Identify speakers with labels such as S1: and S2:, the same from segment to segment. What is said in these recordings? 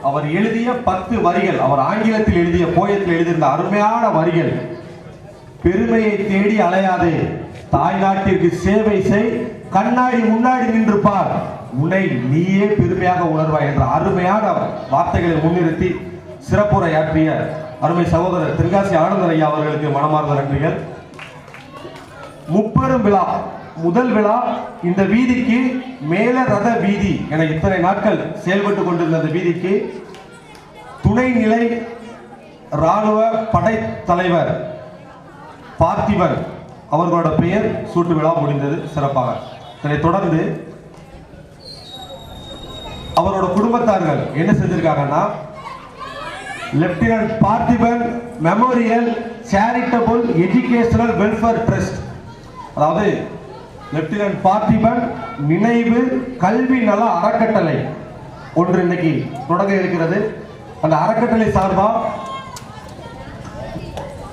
S1: அவர் எழுதிய 10 வரிகள், அவர் ஆங்கிலத்தில் எழுதிய போயத்தில் எழுதியிருந்த அருமையான வரிகள். பெருமையை தேடி அலையாதே, தாய்நாட்டிற்கு சேவை செய், கண்ணாடி முன்னாடி நின்று பார், உன்னை நீயே பெருமையாக உணர்வாய் என்ற அருமையான வார்த்தைகளை முன்னிறுத்தி சிறப்புரையாற்றிய அருமை சகோதரர் தென்காசி ஆனந்தன் ஐயா அவர்களுக்கு மனமார்ந்த நன்றிகள். முப்பெரும் விழா, முதல் விழா இந்த வீதிக்கு மேல ரத வீதி என இத்தனை நாட்கள் செயல்பட்டு கொண்டிருந்த அந்த வீதிக்கு துணைநிலை ராணுவ படை தலைவர் பார்த்திபன் அவர்களோட பெயர் சூட்டு விழா முடிந்தது சிறப்பாக. இதனைத் தொடர்ந்து அவரோட குடும்பத்தார்கள் என்ன செஞ்சிருக்காங்கன்னா, lieutenant Parthiban memorial charitable educational welfare trust, அதாவது லெப்டினன்ட் பார்த்திபன் நினைவு கல்வி நல அறக்கட்டளை ஒன்று இன்னைக்கு தொடங்க இருக்கிறது. அந்த அறக்கட்டளை சார்பா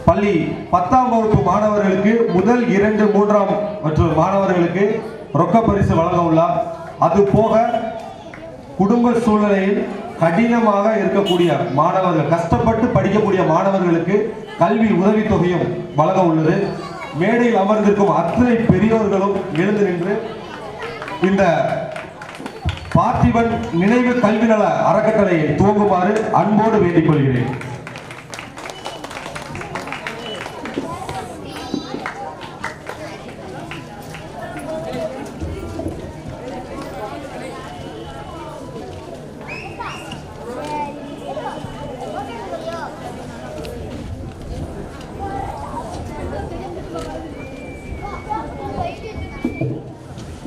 S1: பள்ளி 10ஆம் வகுப்பு மாணவர்களுக்கு முதல் 2, 3ஆம் மற்றும் மாணவர்களுக்கு ரொக்க பரிசு வழங்க உள்ளார். அது போக குடும்ப சூழ்நிலையில் கடினமாக இருக்கக்கூடிய மாணவர்கள், கஷ்டப்பட்டு படிக்கக்கூடிய மாணவர்களுக்கு கல்வி உதவித்தொகையும் வழங்க உள்ளது. மேடையில் அமர்ந்திருக்கும் அத்தனை பெரியோர்களும் எழுந்து நின்று இந்த பார்த்திபன் நினைவு கல்வி நல அறக்கட்டளையை துவங்குமாறு அன்போடு வேண்டிக் கொள்கிறேன்.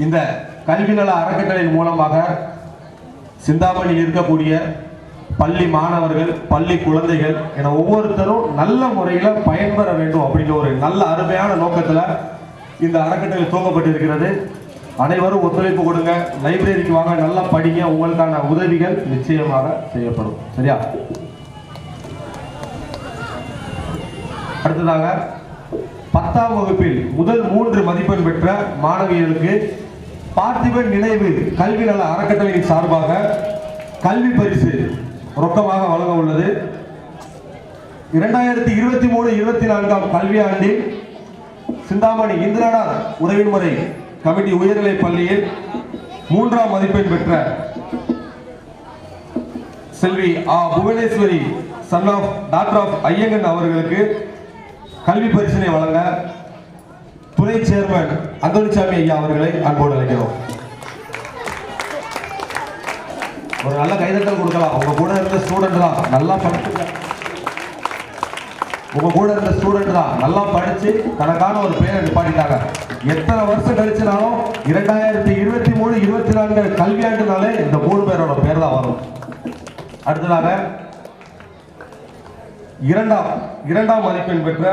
S1: இந்த கல்வி நல அறக்கட்டளையின் மூலமாக சிந்தாமணியில் இருக்கக்கூடிய பள்ளி மாணவர்கள், பள்ளி குழந்தைகள் என ஒவ்வொருத்தரும் நல்ல முறையில் பயன்பெற வேண்டும் அப்படிங்கிற ஒரு நல்ல அருமையான நோக்கத்தில் இந்த அறக்கட்டளை துவங்கப்பட்டிருக்கிறது. அனைவரும் ஒத்துழைப்பு கொடுங்க, லைப்ரரிக்கு வாங்க, நல்லா படிங்க, உங்களுக்கான உதவிகள் நிச்சயமாக செய்யப்படும். சரியா? அடுத்ததாக 10ஆம் வகுப்பில் முதல் 3 மதிப்பெண் பெற்ற மாணவியர்களுக்கு பார்த்திபன் நினைவு கல்வி நல அறக்கட்டளையின் சார்பாக கல்வி பரிசு ரொக்கமாக வழங்க உள்ளது. 2023-24ஆம் கல்வியாண்டில் சிந்தாமணி இந்திரானார் உறவின்முறை கமிட்டி உயர்நிலை பள்ளியில் 3ஆம் மதிப்பெண் பெற்ற செல்வி Bhuvaneswari son of doctor of ஐயங்கன் அவர்களுக்கு கல்வி பரிசினை வழங்க துணை சேர்மன் அந்தோனிசாமி ஐயா அவர்களை அன்போடு அழைக்கிறோம். ஒரு நல்ல கைதட்டல் கொடுக்கலாம். உங்க கூட இருந்த ஸ்டூடெண்ட் தான் நல்லா படிச்சு, உங்க கூட இருந்த ஸ்டூடெண்ட் தான் நல்லா படிச்சு தனக்கான ஒரு பேரை நிப்பாட்டிட்டாங்க. எத்தனை வருஷம் கழிச்சுனாலும் 2023-24 கல்வியாண்டுனாலே இந்த 3 பேரோட பேர் தான் வரும். அடுத்ததாக இரண்டாம் மதிப்பெண் பெற்ற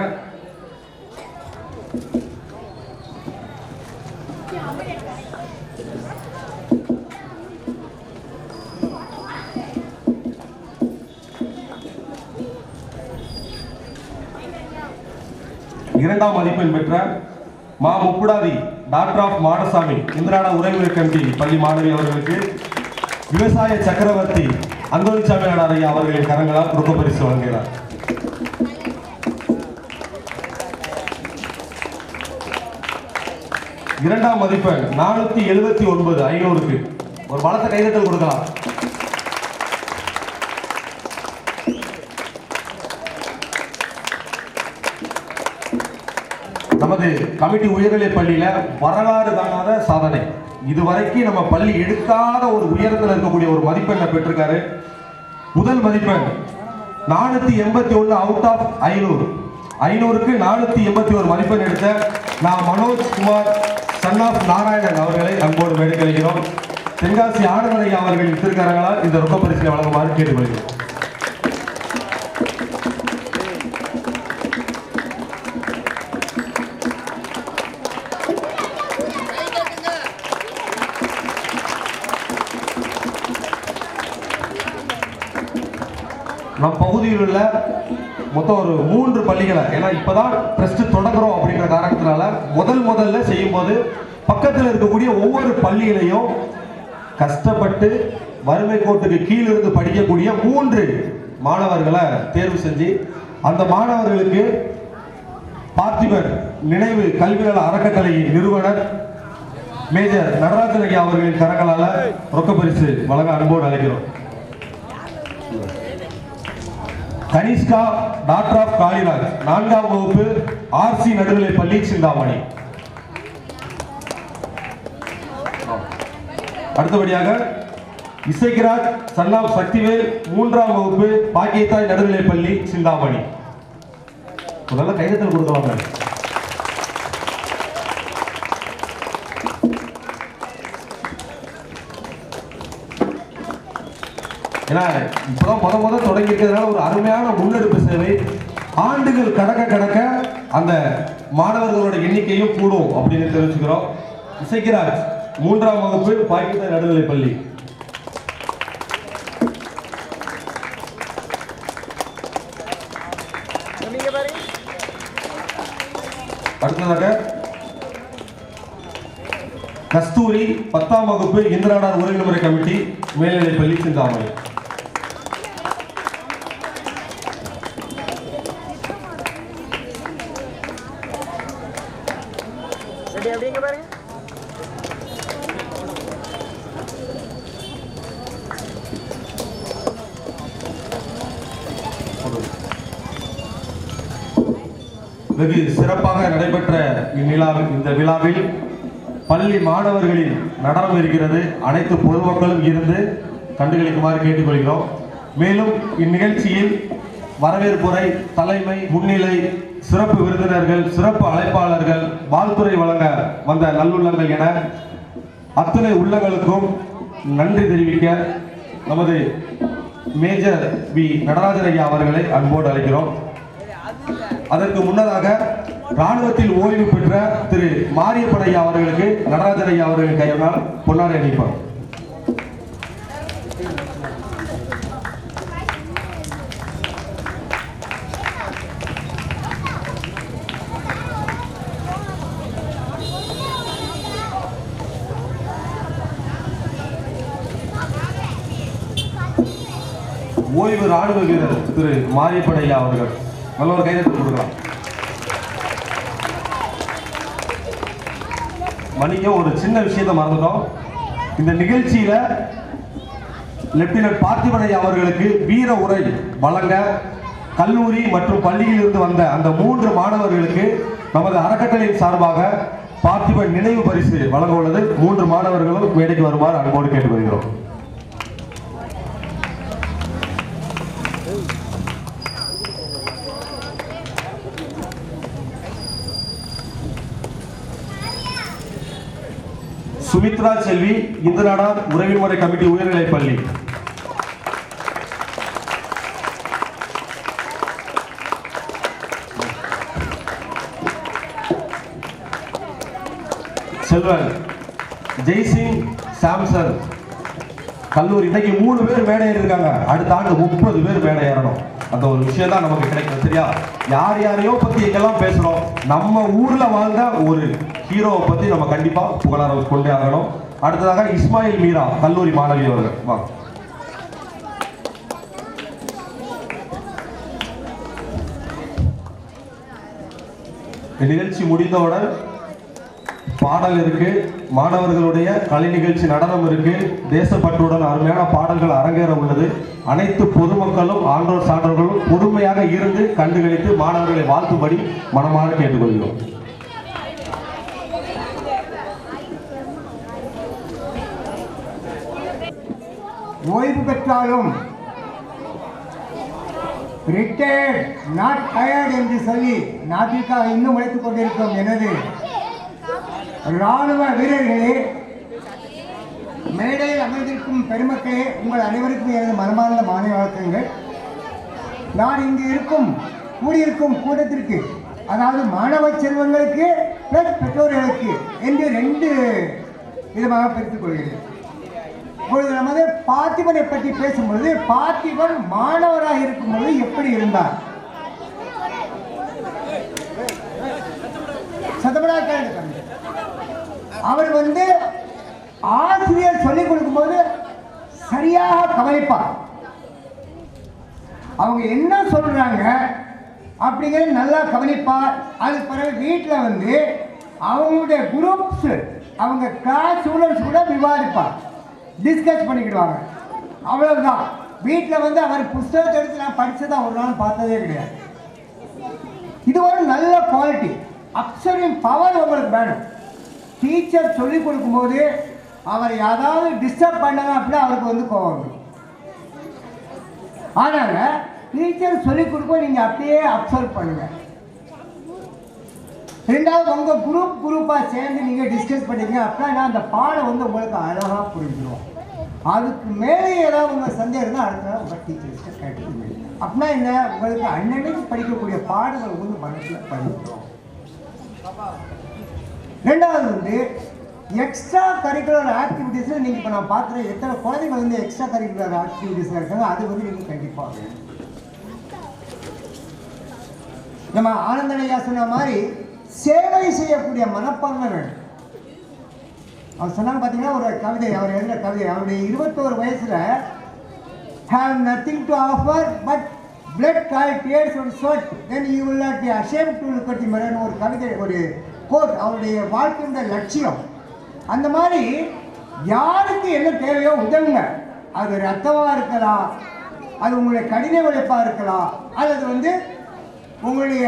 S1: மா முப்புடாதி டாக்டர் ஆஃப் மாடசாமி இந்திரானா உறவினர் கமிட்டி பள்ளி மாணவி அவர்களுக்கு விவசாய சக்கரவர்த்தி அந்தோனிசாமி ஐயா அவர்களின் கரங்களால் ரொக்க பரிசு வழங்குகிறார். இரண்டாம் மதிப்பெண் 479 500க்கு ஒரு பலத்த கைதட்டல் கொடுக்கலாம். நமது கமிட்டி உயர்நிலை பள்ளியில வரலாறு காணாத சாதனை, இதுவரைக்கும் நம்ம பள்ளி எடுக்காத ஒரு உயரத்தில் இருக்கக்கூடிய ஒரு மதிப்பெண்ணை பெற்றிருக்காரு. முதல் மதிப்பெண் 481 அவுட் ஆஃப் 500க்கு 481 மதிப்பெண் எடுத்த நான் மனோஜ் குமார் சன் ஆஃப் நாராயணன் அவர்களை அன்போடு வேண்டுகிறோம். தென்காசி ஆனந்தன் ஐயா அவர்களின் திருக்கரங்களால் இந்த ரொக்க பரிசினை வழங்குமாறு கேட்டுக்கொள்கிறோம். நம் பகுதியில் உள்ள மொத்தம் ஒரு 3 பள்ளிகளை, ஏன்னா இப்பதான் ட்ரஸ்ட் தொடங்குறோம் அப்படிங்கிற காரணத்தினால முதல்ல செய்யும் போது பக்கத்தில் இருக்கக்கூடிய ஒவ்வொரு பள்ளிகளையும் கஷ்டப்பட்டு வறுமை கோட்டுக்கு கீழ் இருந்து படிக்கக்கூடிய 3 மாணவர்களை தேர்வு செஞ்சு அந்த மாணவர்களுக்கு பார்த்திபன் நினைவு கல்விநல அறக்கட்டளையின் நிறுவனர் மேஜர் நடராஜன் ஐயா அவர்களின் கரங்களால ரொக்க பரிசு வழங்க அன்போடு அழைக்கிறோம். கனிஷ்கா டாக்டர் ஆஃப் காளிராஜ் 4ஆம் வகுப்பு ஆர்சி நடுநிலைப் பள்ளி சிந்தாமணி. அடுத்தபடியாக இசைக்கிராஜ் சன்னாப் சக்திவேல் 3ஆம் வகுப்பு பாக்கியத்தாய் நடுநிலைப் பள்ளி சிந்தாமணி. முதல்ல கைதட்டல் கொடுக்கலாங்க. ஏன்னா இப்பதான் முத தொடங்கி இருக்கிறதுனால ஒரு அருமையான முன்னெடுப்பு சேவை. ஆண்டுகள் கடக்க அந்த மாணவர்களோட எண்ணிக்கையும் கூடும் அப்படின்னு தெரிவிச்சுக்கிறோம். இசைக்கிராஜ் 3ஆம் வகுப்பு பாக்கியத்தாய் நடுநிலைப் பள்ளி. அடுத்ததாக கஸ்தூரி 10ஆம் வகுப்பு இந்திராடார் ஒருங்கிணைமுறை கமிட்டி மேல்நிலைப் பள்ளி சிந்தாமணி. வெகு சிறப்பாக நடைபெற்ற இந்த விழாவில் பள்ளி மாணவர்களின் நடனம் இருக்கிறது. அனைத்து பொதுமக்களும் இருந்து கண்டுகளிக்குமாறு கேட்டுக்கொள்கிறோம். மேலும் இந்நிகழ்ச்சியில் வரவேற்புரை, தலைமை, முன்னிலை, சிறப்பு விருந்தினர்கள், சிறப்பு அழைப்பாளர்கள், வாழ்த்துறை வழங்க வந்த நல்லுள்ளங்கள் என அத்தனை உள்ளங்களுக்கும் நன்றி தெரிவிக்க நமது மேஜர் வி நடராஜன் ஐயா அவர்களை அன்போடு அழைக்கிறோம். அதற்கு முன்னதாக ராணுவத்தில் ஓய்வு பெற்ற திரு மாரியப்பன் ஐயா அவர்களுக்கு நடராஜன் ஐயா அவர்களின் கையால் பொன்னாடை அணிப்பார். ஓய்வு ராணுவ வீரர் திரு மாரியப்பன் ஐயா அவர்கள் நல்ல ஒரு கைதட்டல் கொடுக்கலாம். மணிக்கு ஒரு சின்ன விஷயத்தை மறந்துட்டோம். இந்த நிகழ்ச்சியில லெப்டினன்ட் பார்த்திபன் ஐயா அவர்களுக்கு வீர உரை வழங்க கல்லூரி மற்றும் பள்ளியில் இருந்து வந்த அந்த 3 மாணவர்களுக்கு நமது அறக்கட்டளையின் சார்பாக பார்த்திபன் நினைவு பரிசு வழங்க உள்ளது. 3 மாணவர்களும் மேடைக்கு வருமாறு அன்போடு கேட்டு வருகிறோம். சுமித்ரா செல்வி இந்திராடார் உறவின்முறை கமிட்டி உயர்நிலைப் பள்ளி. செல்வன் ஜெய்சிங் சாம்சன் கல்லூரி. இன்னைக்கு 3 பேர் மேடை ஏறிருக்காங்க. அடுத்த ஆண்டு 30 பேர் மேடை ஏறணும். அந்த ஒரு விஷயம் தான் நமக்கு கிடைக்கும். சரியா? யார் யாரையோ பத்தி எங்கெல்லாம் பேசுறோம், நம்ம ஊர்ல வாழ்ந்த ஒரு ஹீரோவை பத்தி நம்ம கண்டிப்பா புகழாரம் கொண்டே ஆகணும். அடுத்ததாக இஸ்மாயில் மீரா கல்லூரி மாணவி அவர்கள் வாங்க. நிகழ்ச்சி முடிந்தவுடன் பாடல் இருக்கு, மாணவர்களுடைய கலை நிகழ்ச்சி நடனம் இருக்கு, தேசப்பற்றுடன் அருமையான பாடல்கள் அரங்கேற உள்ளது. அனைத்து பொதுமக்களும் ஆன்றோர் சான்றோர்களும் பொறுமையாக இருந்து கண்டுகளித்து மாணவர்களை வாழ்த்தும்படி மனமாக கேட்டுக்கொள்கிறோம்.
S2: ஓய்வு பெற்றாலும் ரிட்டையர்ட் நாட் டயர்ட் என்று சொல்லி நாட்டிற்காக இன்னும் உழைத்துக் கொண்டிருக்கிறோம். எனது இராணுவ வீரர்களே, மேடையில் அமர்ந்திருக்கும் பெருமக்களே, உங்கள் அனைவருக்கும் எனது மனமார்ந்த மாலை வணக்கங்கள். நான் இங்கு கூடியிருக்கும் கூட்டத்திற்கு, அதாவது மாணவ செல்வங்களுக்கு பிளஸ் பெற்றோர்களுக்கு என்று 2 விதமாக பிரித்துக் கொள்கிறேன். இப்பொழுது நமது பார்த்திபனை பற்றி பேசும்பொழுது, பார்த்திபன் மாணவராக இருக்கும் பொழுது எப்படி இருந்தார்? அவர் ஆசிரியர் சொல்லிக் கொடுக்கும் போது சரியாக கவனிப்பார். அவங்க என்ன சொல்றாங்க அப்படிங்கிறது நல்லா கவனிப்பார். அதுக்கு பிறகு வீட்டில் வந்து அவங்களுடைய குரூப்ஸ், அவங்க கிளாஸ் ஸ்டூடெண்ட்ஸ் கூட விவாதிப்பார், டிஸ்கஸ் பண்ணிக்கிடுவாங்க. அவ்வளவுதான். வீட்டில் வந்து அவர் புஸ்தகத்தை எடுத்து நான் படிச்சதா ஒரு நாள் பார்த்ததே கிடையாது. இது ஒரு நல்ல குவாலிட்டி. அப்சர்விங் பவர் உங்களுக்கு வேணும். டீச்சர் சொல்லிக் கொடுக்கும்போது அவர் ஏதாவது டிஸ்டர்ப் பண்ணாங்க அப்படின்னா அவருக்கு வந்து கோவம் வரும். அதனால டீச்சர் சொல்லிக் கொடுக்க நீங்க அப்படியே அப்சர்வ் பண்ணுங்க. ரெண்டாவது உங்க குரூப்பா சேர்ந்து நீங்க டிஸ்கஸ் பண்ணீங்க அப்படின்னா அந்த பாடம் வந்து உங்களுக்கு அழகா புரிஞ்சிடும். அதுக்கு மேலே ஏதாவது உங்க சந்தேகம் இருந்தால் அடுத்த நாள் உங்க டீச்சர்ஸ்ட கேட்டுக்கோங்க. அப்படின்னா என்ன, உங்களுக்கு அன்னன்னைக்கு படிக்கக்கூடிய பாடங்கள் வந்து மனசில் படிக்கிறோம். ரெண்டாவது வந்து எக்ஸ்ட்ரா கரிக்குலர் ஆக்டிவிட்டீஸில் நீங்கள் இப்போ நான் பார்க்குறேன் எத்தனை குழந்தைகள் வந்து எக்ஸ்ட்ரா கரிக்குலர் ஆக்டிவிட்டீஸில் இருக்காங்க. அது வந்து நீங்கள் கண்டிப்பாக வேணும். நம்ம ஆனந்தனையா சொன்ன மாதிரி சேவை செய்யக்கூடிய மனப்பான்மை வேணும். அவர் சொன்னாங்க பார்த்தீங்கன்னா ஒரு கவிதை, அவர் எழுதின கவிதை, அவருடைய 21 வயசுல have nothing to offer but blood, cold, tears and sweat, then you will not be ashamed to look at the mirror. ஒரு கவிதை, ஒரு கோட், அவருடைய வாழ்க்கையோட லட்சியம். அந்த மாதிரி யாருக்கு என்ன தேவையோ உதவுங்க. அது ரத்தமாக இருக்கலாம், அது உங்களுடைய கடின உழைப்பாக இருக்கலாம், அல்லது வந்து உங்களுடைய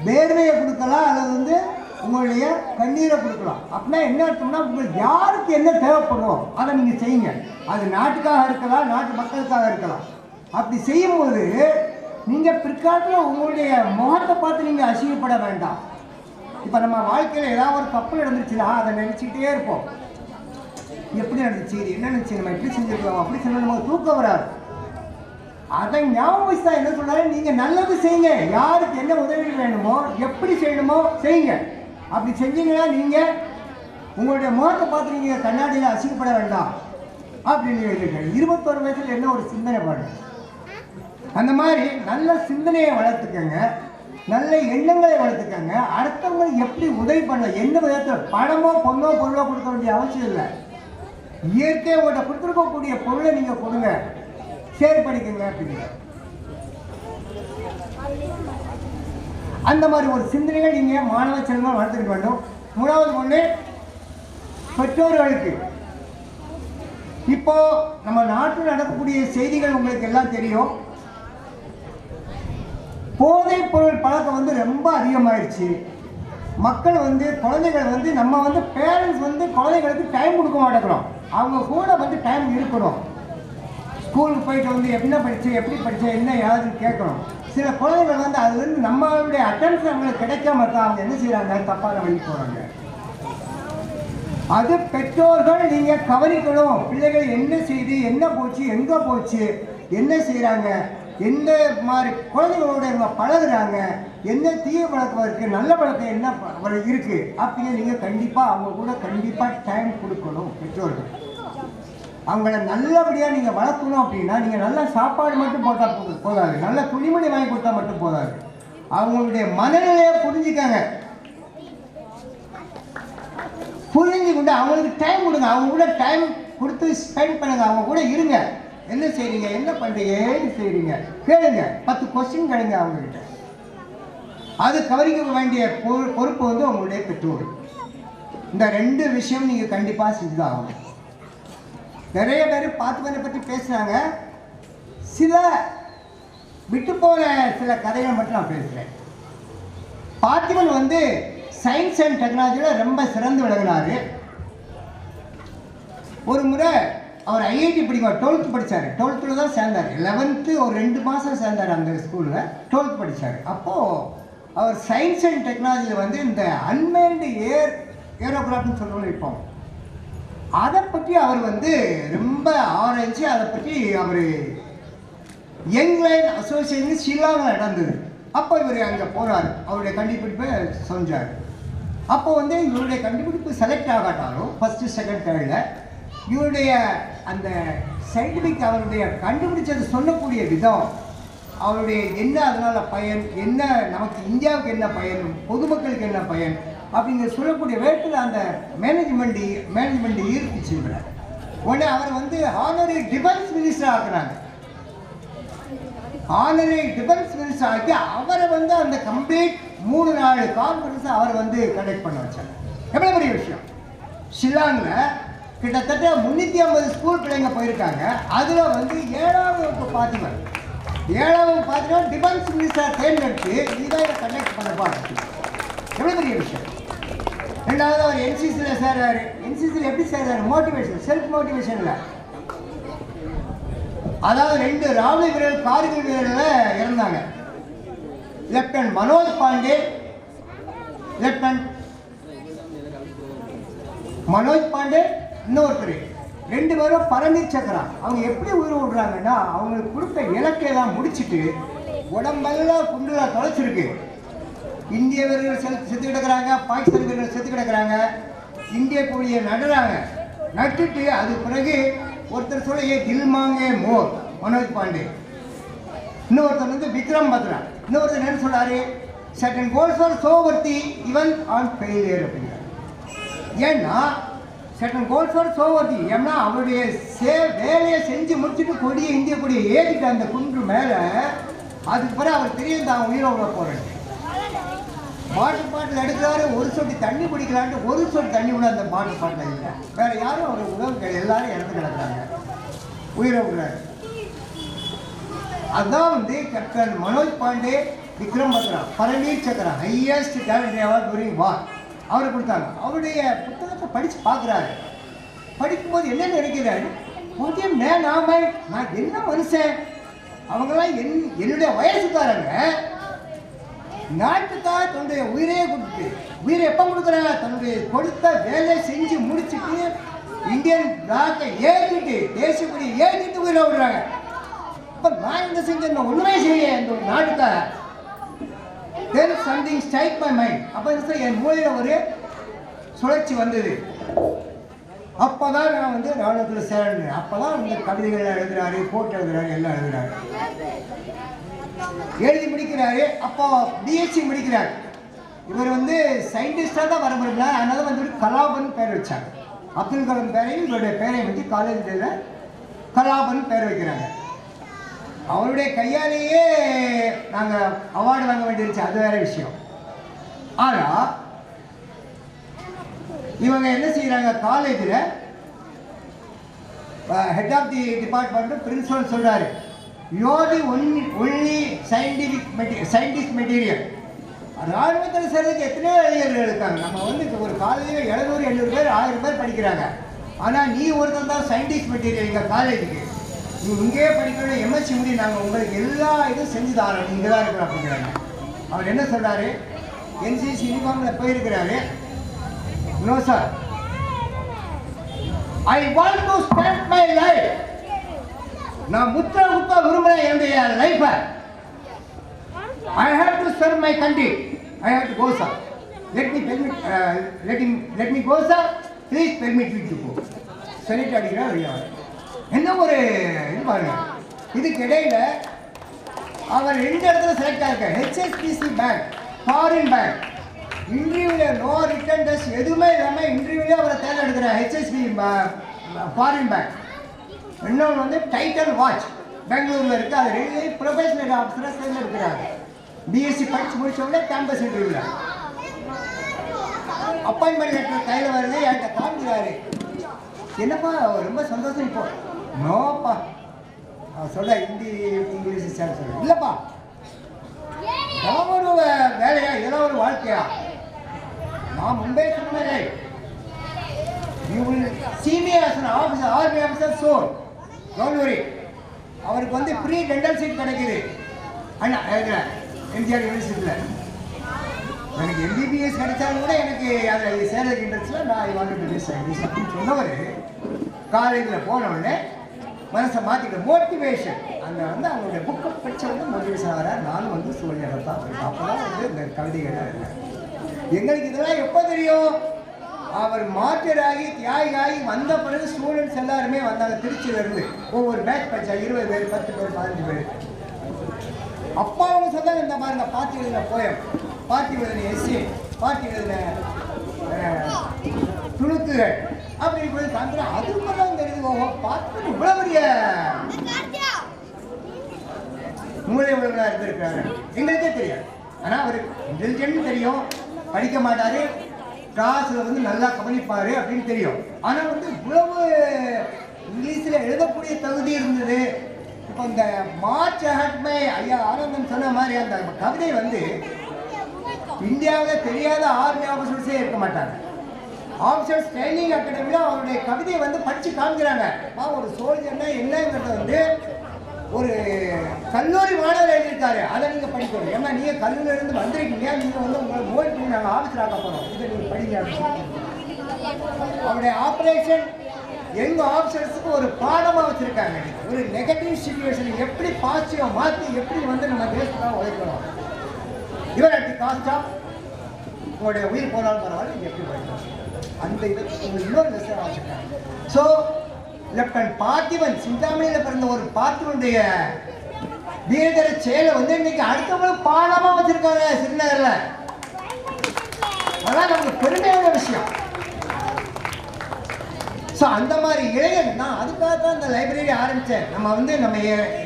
S2: வேர்வையை கொடுக்கலாம், அல்லது வந்து உங்களுடைய கண்ணீரை கொடுக்கலாம். அப்படின்னா என்ன அர்த்தம்னா உங்களுக்கு யாருக்கு என்ன தேவைப்படும் அதை நீங்கள் செய்யுங்க. அது நாட்டுக்காக இருக்கலாம், நாட்டு மக்களுக்காக இருக்கலாம். அப்படி செய்யும்போது நீங்கள் பிற்காலத்தில் உங்களுடைய முகத்தை பார்த்து நீங்கள் அசிங்கப்பட வேண்டாம். இப்போ நம்ம வாழ்க்கையில் ஏதாவது ஒரு தப்பு நடந்துச்சுன்னா அதை நினச்சிக்கிட்டே இருப்போம். எப்படி நடந்துச்சு, இது என்ன நினச்சி, நம்ம எப்படி செஞ்சுருக்கோம், அப்படி சொன்னால் நமக்கு தூக்கம் வராது. அதை ஞாபகம் வச்சு தான் என்ன சொன்னாலும் நீங்கள் நல்லது செய்யுங்க. யாருக்கு என்ன உதவி வேணுமோ, எப்படி செய்யணுமோ செய்யுங்க. அப்படி செஞ்சீங்கன்னா நீங்கள் உங்களுடைய முகத்தை பார்த்து நீங்கள் கண்ணாடியில் அசிங்கப்பட வேண்டாம் அப்படின்னு எழுதிருக்கேன். 21 வயசில் என்ன ஒரு சிந்தனை பாருங்க. அந்த மாதிரி நல்ல சிந்தனையை வளர்த்துக்கங்க, நல்ல எண்ணங்களை வளர்த்துக்கங்க. அடுத்தவங்களுக்கு எப்படி உதவி பண்ண, எந்த விதத்தில் பணமோ பொண்ணோ பொருளோ கொடுக்க வேண்டிய அவசியம் இல்லை. இயற்கையை உங்கள்கிட்ட கொடுத்துருக்கக்கூடிய பொருளை நீங்கள் கொடுங்க, ஷேர் பண்ணிக்கோங்க அப்படிங்க. அந்த மாதிரி ஒரு சிந்தனைகள் நீங்கள் மாணவ செல்வம் வளர்த்துக்கிட்டு வேண்டும். மூணாவது ஒன்று, பெற்றோர்களுக்கு இப்போ நம்ம நாட்டில் நடக்கக்கூடிய செய்திகள் உங்களுக்கு எல்லாம் தெரியும். போதைப் பொருள் பழக்கம் வந்து ரொம்ப அதிகமாகிடுச்சு. மக்கள் வந்து குழந்தைகள் வந்து நம்ம வந்து பேரண்ட்ஸ் வந்து குழந்தைகளுக்கு டைம் கொடுக்க மாட்டேங்கிறோம். அவங்க கூட வந்து டைம் இருக்கணும். ஸ்கூலுக்கு போயிட்டு வந்து என்ன படிச்சு, எப்படி படிச்ச, என்ன யாருன்னு கேட்கணும். சில குழந்தைகள் வந்து அதுலேருந்து நம்மளுடைய அட்டென்ஷன் அவங்களுக்கு கிடைக்காம இருக்கா, அவங்க என்ன செய்கிறாங்க, தப்பான வழி போகிறாங்க. அது பெற்றோர்கள் நீங்கள் கவனிக்கணும். பிள்ளைகள் என்ன செய்து, என்ன போச்சு, எங்கே போச்சு, என்ன செய்கிறாங்க, எந்த மாதிரி குழந்தைகளோட இவங்க பழகுறாங்க, என்ன தீய பழக்கம் இருக்குது, நல்ல பழக்கம் என்ன இருக்குது அப்படின்னு நீங்கள் கண்டிப்பாக அவங்க கூட கண்டிப்பாக டைம் கொடுக்கணும். பெற்றோர்கள் அவங்கள நல்லபடியாக நீங்கள் வளர்க்கணும். அப்படின்னா நீங்கள் நல்ல சாப்பாடு மட்டும் போட்டால் போதாது, நல்ல துணிமணி வாங்கி கொடுத்தா மட்டும் போதாது. அவங்களுடைய மனநிலையை புரிஞ்சுக்காங்க, புரிஞ்சுக்கிட்டு அவங்களுக்கு டைம் கொடுங்க. அவங்க கூட டைம் கொடுத்து ஸ்பெண்ட் பண்ணுங்க, அவங்க கூட இருங்க. என்ன செய்றீங்க, என்ன பண்ணுறீங்க, ஏது செய்கிறீங்க கேளுங்க. 10 கொஸ்டின் கேளுங்க அவங்ககிட்ட. அது கவனிக்க வேண்டிய பொறுப்பு வந்து உங்களுடைய பெற்றோர். இந்த 2 விஷயம் நீங்கள் கண்டிப்பாக செஞ்சுதான் ஆகணும். நிறைய பேர் பார்த்திபனை பற்றி பேசுகிறாங்க. சில விட்டு போகிற சில கதைகளை மட்டும் நான் பேசுகிறேன். பார்த்திபன் வந்து சயின்ஸ் அண்ட் டெக்னாலஜியில் ரொம்ப சிறந்து விளங்கினார். ஒரு முறை அவர் ஐஐடி படிப்பார், 12th படித்தார். 12th தான் சேர்ந்தார். 11th ஒரு 2 மாதம் சேர்ந்தார் அந்த ஸ்கூலில். 12th படித்தார். அப்போது அவர் சயின்ஸ் அண்ட் டெக்னாலஜியில் வந்து இந்த அன்மேன்டு ஏரோகிராஃப்னு சொல்லுவோம் இப்போ, அதை பற்றி அவர் வந்து ரொம்ப ஆராய்ச்சி, அதை பற்றி அவர் யங் லைன் அசோசியேஷன் ஷில்லாங்கில் நடந்தது. அப்போ இவர் அங்கே போகிறார், அவருடைய கண்டுபிடிப்பை செஞ்சார். அப்போ வந்து இவருடைய கண்டுபிடிப்பு செலக்ட் ஆகாட்டாலும் ஃபஸ்ட்டு செகண்ட் தேர்டில் இவருடைய அந்த சயின்டிஃபிக் அவருடைய கண்டுபிடிச்சது சொல்லக்கூடிய விதம், அவருடைய என்ன அதனால் பயன், என்ன நமக்கு இந்தியாவுக்கு என்ன பயன், பொதுமக்களுக்கு என்ன பயன் அப்படிங்கிற சொல்லக்கூடிய வேட்டில் அந்த மேனேஜ்மெண்ட் ஈர்த்துச்சு. உடனே அவர் வந்து ஆனரரி டிஃபென்ஸ் மினிஸ்டர் ஆக்குறாங்க. ஆனரரி டிஃபென்ஸ் மினிஸ்டர் ஆக்கி அவரை வந்து அந்த கம்ப்ளீட் 3 நாள் கான்ஃபரன்ஸ் அவர் வந்து கண்டக்ட் பண்ண வச்சாங்க. எவ்வளோ பெரிய விஷயம். ஷில்லாங்கில் கிட்டத்தட்ட 350 ஸ்கூல் பிள்ளைங்க போயிருக்காங்க. அதில் வந்து 7ஆவது வகுப்பு பாத்திமா டிஃபென்ஸ் மினிஸ்டர் தேர்ந்தெடுத்து இதை கண்டக்ட் பண்ண பாட்டு எவ்வளோ பெரிய விஷயம். ரெண்டாவது அவர் என்சிசியில் சேர்றாரு. என்சிசியில் எப்படி சேர்றாரு? Motivation, self மோட்டிவேஷனில். அதாவது 2 ராணுவ வீரர்கள் கார்கில் வீரர்கள் இறந்தாங்க. லெப்டினன்ட் மனோஜ் பாண்டே, லெப்டினன்ட் மனோஜ் பாண்டே, இன்னொருத்தர் 2 பேரும் பரமீர் சக்கரா. அவங்க எப்படி உயிர் விடுறாங்கன்னா, அவங்களுக்கு கொடுத்த இலக்கையெல்லாம் முடிச்சுட்டு உடம்பெல்லாம் குண்டுல தொலைச்சிருக்கு. இந்திய வீரர்கள் செத்து கிடக்குறாங்க, பாகிஸ்தான் வீரர்கள் செத்து கிடக்குறாங்க. இந்திய கொடியை நடுறாங்க. நட்டுட்டு அது பிறகு ஒருத்தர் சொல்ல ஏ தில்மாங்கே மோர் மனோஜ் பாண்டே, இன்னொருத்தர் வந்து விக்ரம் பத்ரா, இன்னொருத்தர் என்ன சொல்றாரு, second goals for so worthy even on failure அப்படிங்கிறார். ஏன்னா செகண்ட் கோல்ஸ் ஃபார் சோவர்த்தி, ஏன்னா அவருடைய வேலையை செஞ்சு முடிச்சுட்டு கொடியை இந்திய கொடியை ஏறிட்டு அந்த குன்று மேலே, அதுக்கு பிறகு அவர் தெரியும் தான் உயிரோட போறேன். பாட்டில் எடுக்கிறாரு, ஒரு சொட்டு தண்ணி குடிக்கலான்ட்டு ஒரு சொட்டு தண்ணி கூட அந்த பாட்டில் இல்லை. வேற யாரும் அவர் உணவு எல்லாரும் இறந்து கிடக்குறாங்க, உயிரை விடுறாரு. அதுதான் வந்து கேப்டன் மனோஜ் பாண்டே, விக்ரம் பத்ரா, பரமீர் சக்கரா ஹையஸ்ட் கேலண்டரி அவார்ட் டூரிங் வார் அவருக்கு கொடுத்தாங்க. அவருடைய புத்தகத்தை படித்து பார்க்குறாரு. படிக்கும்போது என்ன நினைக்கிறாரு, நான் என்ன மனுஷன், அவங்களாம் என்னுடைய வயசுக்காரங்க நாட்டுக்காக தன்னுடைய உயிரையே கொடுத்து, உயிரை எப்போ கொடுக்குறாங்க, தன்னுடைய கொடுத்த வேலையை செஞ்சு முடிச்சுட்டு இந்தியன் பிளாக்கை ஏற்றிட்டு தேசிய கொடியை ஏற்றிட்டு உயிரை விடுறாங்க. இப்போ நான் என்ன செஞ்சேன், ஒன்றுமே செய்ய இந்த ஒரு நாட்டுக்காக. தென் சம்திங் ஸ்ட்ரைக் மை மைண்ட். அப்போ என் மூலையில் ஒரு சுழற்சி வந்தது. அப்போ தான் நான் வந்து ராணுவத்தில் சேர்ந்தேன். அப்போ தான் இந்த கவிதைகள் எழுதுறாரு, போட்டு எழுதுறாரு, எல்லாம் எழுதுறாரு, எழுதி முடிக்கிறாரு. அப்போ பிஎஸ்சி முடிக்கிறார். இவர் வந்து சயின்டிஸ்டாக தான் வர முடியல, அதனால வந்து கலாபன் பேர் வச்சாங்க. அப்துல் கலாம் பேரையும் இவருடைய பேரை வச்சு காலேஜில் கலாபன் பேர் வைக்கிறாங்க. அவருடைய கையாலேயே நாங்கள் அவார்டு வாங்க வேண்டியிருச்சு, அது வேற விஷயம். ஆனால் இவங்க என்ன செய்கிறாங்க, காலேஜில் head of the department principal சொல்கிறாரு, you are the only scientist material. ராணுவத்தில் சேர்றதுக்கு எத்தனையோ இளைஞர்கள் இருக்காங்க. நம்ம வந்து ஒரு காலேஜில் 700-800 பேர் 1000 பேர் படிக்கிறாங்க. ஆனால் நீ ஒருத்தர் தான் சயின்டிஸ்ட் மெட்டீரியல் எங்கள் காலேஜுக்கு. நீ இங்கேயே படிக்கணும், எம்எஸ்சி முடி, நாங்கள் உங்களுக்கு எல்லா இதுவும் செஞ்சு தரோம், நீ இங்கே தான் இருக்கிறோம் அப்படிங்கிறாங்க. அவர் என்ன சொல்கிறாரு, என்சிசி யூனிஃபார்மில் போயிருக்கிறாரு. No sir, I want to spend my life, நான் முத்திர விரும்புகிறேன் என்னுடைய லைஃபை. I have to serve my country, I have to go sir, let me go sir, please permit me to go. சொல்லிட்டு அடிக்கிறார். என்ன ஒரு இது பாருங்க. இதுக்கு இடையில அவர் 2 இடத்துல செலக்ட் ஆகிருக்கார். HSBC bank, foreign bank. இன்டர்வியூவில் நோ ரிட்டன் டெஸ்ட் எதுவுமே இல்லாமல் இன்டர்வியூலே அவரை தேர்ந்தெடுக்கிறார். HSP foreign bank. இன்னொன்று வந்து டைட்டன் வாட்ச் பெங்களூரில் இருக்குது. அது 2 ப்ரொஃபஷனல் ஆஃபீஸராக தேர்ந்தெடுக்கிறாங்க. பிஎஸ்சி படித்து முடிச்ச உடனே கேம்பஸ் இன்டர்வியூவில் அப்பாயின்மெண்ட் லெட்டர் கையில் வருது, என்கிட்ட காமிக்கிறாரு. என்னப்பா ரொம்ப சந்தோஷம். இப்போ நோப்பா சொல்ல ஹிந்தி இங்கிலீஷ் சார் சொல்ல இல்லைப்பா, இதெல்லாம் ஒரு வேலையா, இதெல்லாம் ஒரு வாழ்க்கையா? நான் முன்பே சொன்னேன், you will see me as an officer, army officer, so don't worry. அவருக்கு வந்து ஃப்ரீ டென்டல் சீட் கிடைக்குது. அண்ணா எம்ஜிஆர் யூனிவர்சிட்டியில் எனக்கு எம்பிபிஎஸ் கிடைச்சாலும் கூட எனக்கு அதில் சேர்றதுக்கு இன்ட்ரெஸ்ட்டில் நான் I want to be scientist அப்படின்னு சொன்னவர் காலேஜில் போன உடனே மனசை மாற்றிக்கிற மோட்டிவேஷன் அந்த வந்து அவங்களுடைய புக்கை படித்த வந்து மோட்டிவேஷன் ஆகிறார். நானும் வந்து சூழ்நிலை தான் அப்போ தான் வந்து இந்த கவிதைகள்லாம் இருக்கேன். எங்களுக்கு இதெல்லாம் எப்போ தெரியும், அவர் மாற்றராகி தியாகியாகி வந்த பிறகு ஸ்டூடெண்ட்ஸ் எல்லாருமே வந்தாங்க. திருச்சியிலேருந்து ஒவ்வொரு பேட்ச் படித்தா 20 பேர், 10 பேர், 15 பேர். அப்பா அவங்க சொன்னாங்க, இந்த பாருங்க பாட்டி எழுதின போயம், பாட்டி எழுதின எஸ்சி, பாட்டி எழுதின துணுக்குகள் அப்படின்னு போய் காமிக்கிறேன். அதுக்கெல்லாம் தெரியுது ஓஹோ பார்த்து இவ்வளவு பெரிய மூளை உள்ளவராக இருந்திருக்கிறாரு எங்களுக்கே தெரியாது. ஆனால் அவர் இன்டெலிஜென்ட் தெரியும், படிக்க மாட்டாரு, கிளாஸில் வந்து நல்லா கவனிப்பார் அப்படின்னு தெரியும். ஆனால் வந்து இவ்வளவு இங்கிலீஷில் எழுதக்கூடிய தகுதி இருந்தது. இப்போ இந்த மார்ச் அஹட்மே ஐயா ஆனந்தன் சொன்ன மாதிரி அந்த கவிதை வந்து இந்தியாவில் தெரியாத ஆர்மி ஆஃபீஸர்ஸே இருக்க மாட்டாங்க. ஆஃபீஸர்ஸ் ட்ரைனிங் அகாடமியில் அவருடைய கவிதையை வந்து படித்து காமிக்கிறாங்க. ஒரு சோல்ஜர்னா என்னங்கிறத வந்து ஒரு கல்லூரி மாணவர் எழுதியிருக்காரு. அதை நீங்கள் படிக்கணும். ஏன்னா நீங்கள் கல்லூரியிலேருந்து வந்திருக்கீங்க, நீங்கள் வந்து உங்களை மோட் பண்ணி நாங்கள் ஆஃபீஸர் ஆக்க போகிறோம், இதை நீங்கள் படிங்க அப்படின்னு அவருடைய ஆப்ரேஷன் எங்க ஆஃபீஸர்ஸுக்கு ஒரு பாடமாக வச்சுருக்காங்க. ஒரு நெகட்டிவ் சிச்சுவேஷனை எப்படி பாசிட்டிவாக மாற்றி எப்படி வந்து நம்ம தேசத்துக்காக உழைக்கணும். இவர் அட் தி காஸ்ட் ஆஃப் உங்களுடைய உயிர் போனாலும் பரவாயில்ல, நீங்கள் எப்படி படிக்கணும் அந்த இது இன்னொரு லெசன் வச்சுருக்காங்க. ஸோ லெப்டினன்ட் பார்த்திபன், சிந்தாமணியில் பிறந்த ஒரு பார்த்திபனுடைய வீரதர செயலை வந்து இன்னைக்கு அடுத்தவங்களுக்கு பாடமாக வச்சுருக்காங்க சிறுநகரில். அதெல்லாம் நமக்கு பெருமையான விஷயம். ஸோ அந்த மாதிரி இளைஞர் நான் அதுக்காக தான் இந்த லைப்ரரி ஆரம்பித்தேன். நம்ம வந்து நம்ம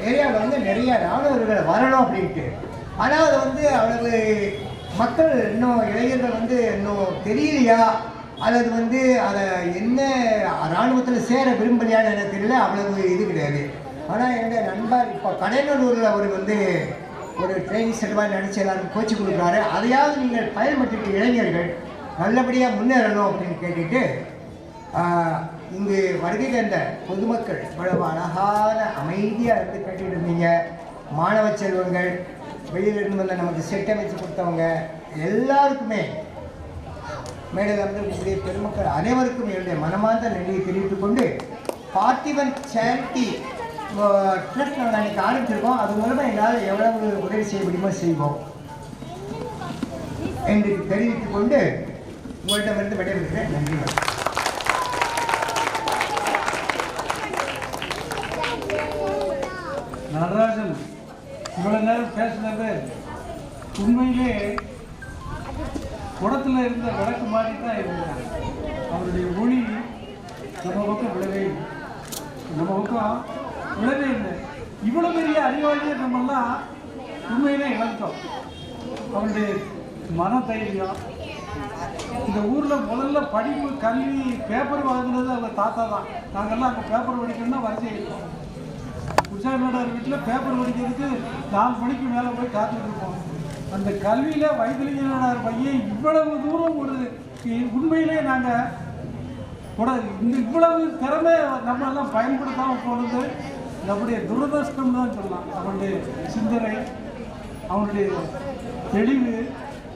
S2: ஏரியாவில் வந்து நிறைய ராணுவர்கள் வரணும் அப்படின்ட்டு. ஆனால் அது வந்து அவ்வளவு மக்கள் இன்னும் இளைஞர்கள் வந்து இன்னும் தெரியலையா அல்லது வந்து அதை என்ன இராணுவத்தில் சேர விரும்பலையான்னு எனக்கு தெரியல. அவ்வளவு இது கிடையாது. ஆனால் என்னுடைய நண்பர் இப்போ கடையனூரில் அவர் வந்து ஒரு ட்ரைனிங் சென்டர் நினச்சி எல்லாருக்கும் கோச்சு கொடுக்குறாரு. அதையாவது நீங்கள் பயன்படுத்திட்டு இளைஞர்கள் நல்லபடியாக முன்னேறணும் அப்படின்னு கேட்டுட்டு இங்கு வருகை தந்த பொதுமக்கள் இவ்வளவு அழகான அமைதியாக இருந்து கேட்டுட்டு இருந்தீங்க. மாணவ செல்வங்கள், வெளியிலிருந்து வந்த நமக்கு செட் அமைச்சு கொடுத்தவங்க எல்லாருக்குமே மேடையில் வந்து உங்களுடைய பெருமக்கள் அனைவருக்கும் என்னுடைய மனமார்ந்த நன்றியை தெரிவித்துக் கொண்டு பார்த்திபன் சேரிட்டி ட்ரஸ்ட் நாங்கள் அன்றைக்கி ஆரம்பிச்சிருக்கோம். அது மூலமாக எங்களால் எவ்வளவு உதவி செய்ய முடியுமோ செய்வோம் என்று தெரிவித்துக் கொண்டு உங்களிடமிருந்து விடைபெறுகிறேன். நன்றி.
S3: நடராஜன் இவ்வளவு நேரம் பேசினது உண்மையிலே குடத்தில் இருந்த விளக்கு மாதிரி தான் இருந்தாங்க. அவருடைய ஒளி நம்ம பக்கம் விழவே இல்லை, நம்ம பக்கம் விழவே இல்லை. இவ்வளோ பெரிய அறிவாளியை நம்மெல்லாம் உண்மையிலே இழந்தோம். அவருடைய மன தைரியம், இந்த ஊரில் முதல்ல படிப்பு கல்வி பேப்பர் வாங்கினது அவங்க தாத்தா தான். நாங்கள்லாம் அங்கே பேப்பர் படிக்கணும்னா வரிசை இருக்கோம். உஷாநாடார் வீட்டில் பேப்பர் படிக்கிறதுக்கு 4 மணிக்கு மேலே போய் காத்துட்டு இருப்போம். அந்த கல்வியில் வைத்திலிங்கநாடார் பையன் இவ்வளவு தூரம் ஒரு உண்மையிலே நாங்கள் கூட இந்த இவ்வளவு திறமை நம்மளெல்லாம் பயன்படுத்தாமல் போனது நம்முடைய துரதிர்ஷ்டம் தான் சொல்லலாம். அவனுடைய சிந்தனை, அவனுடைய தெளிவு,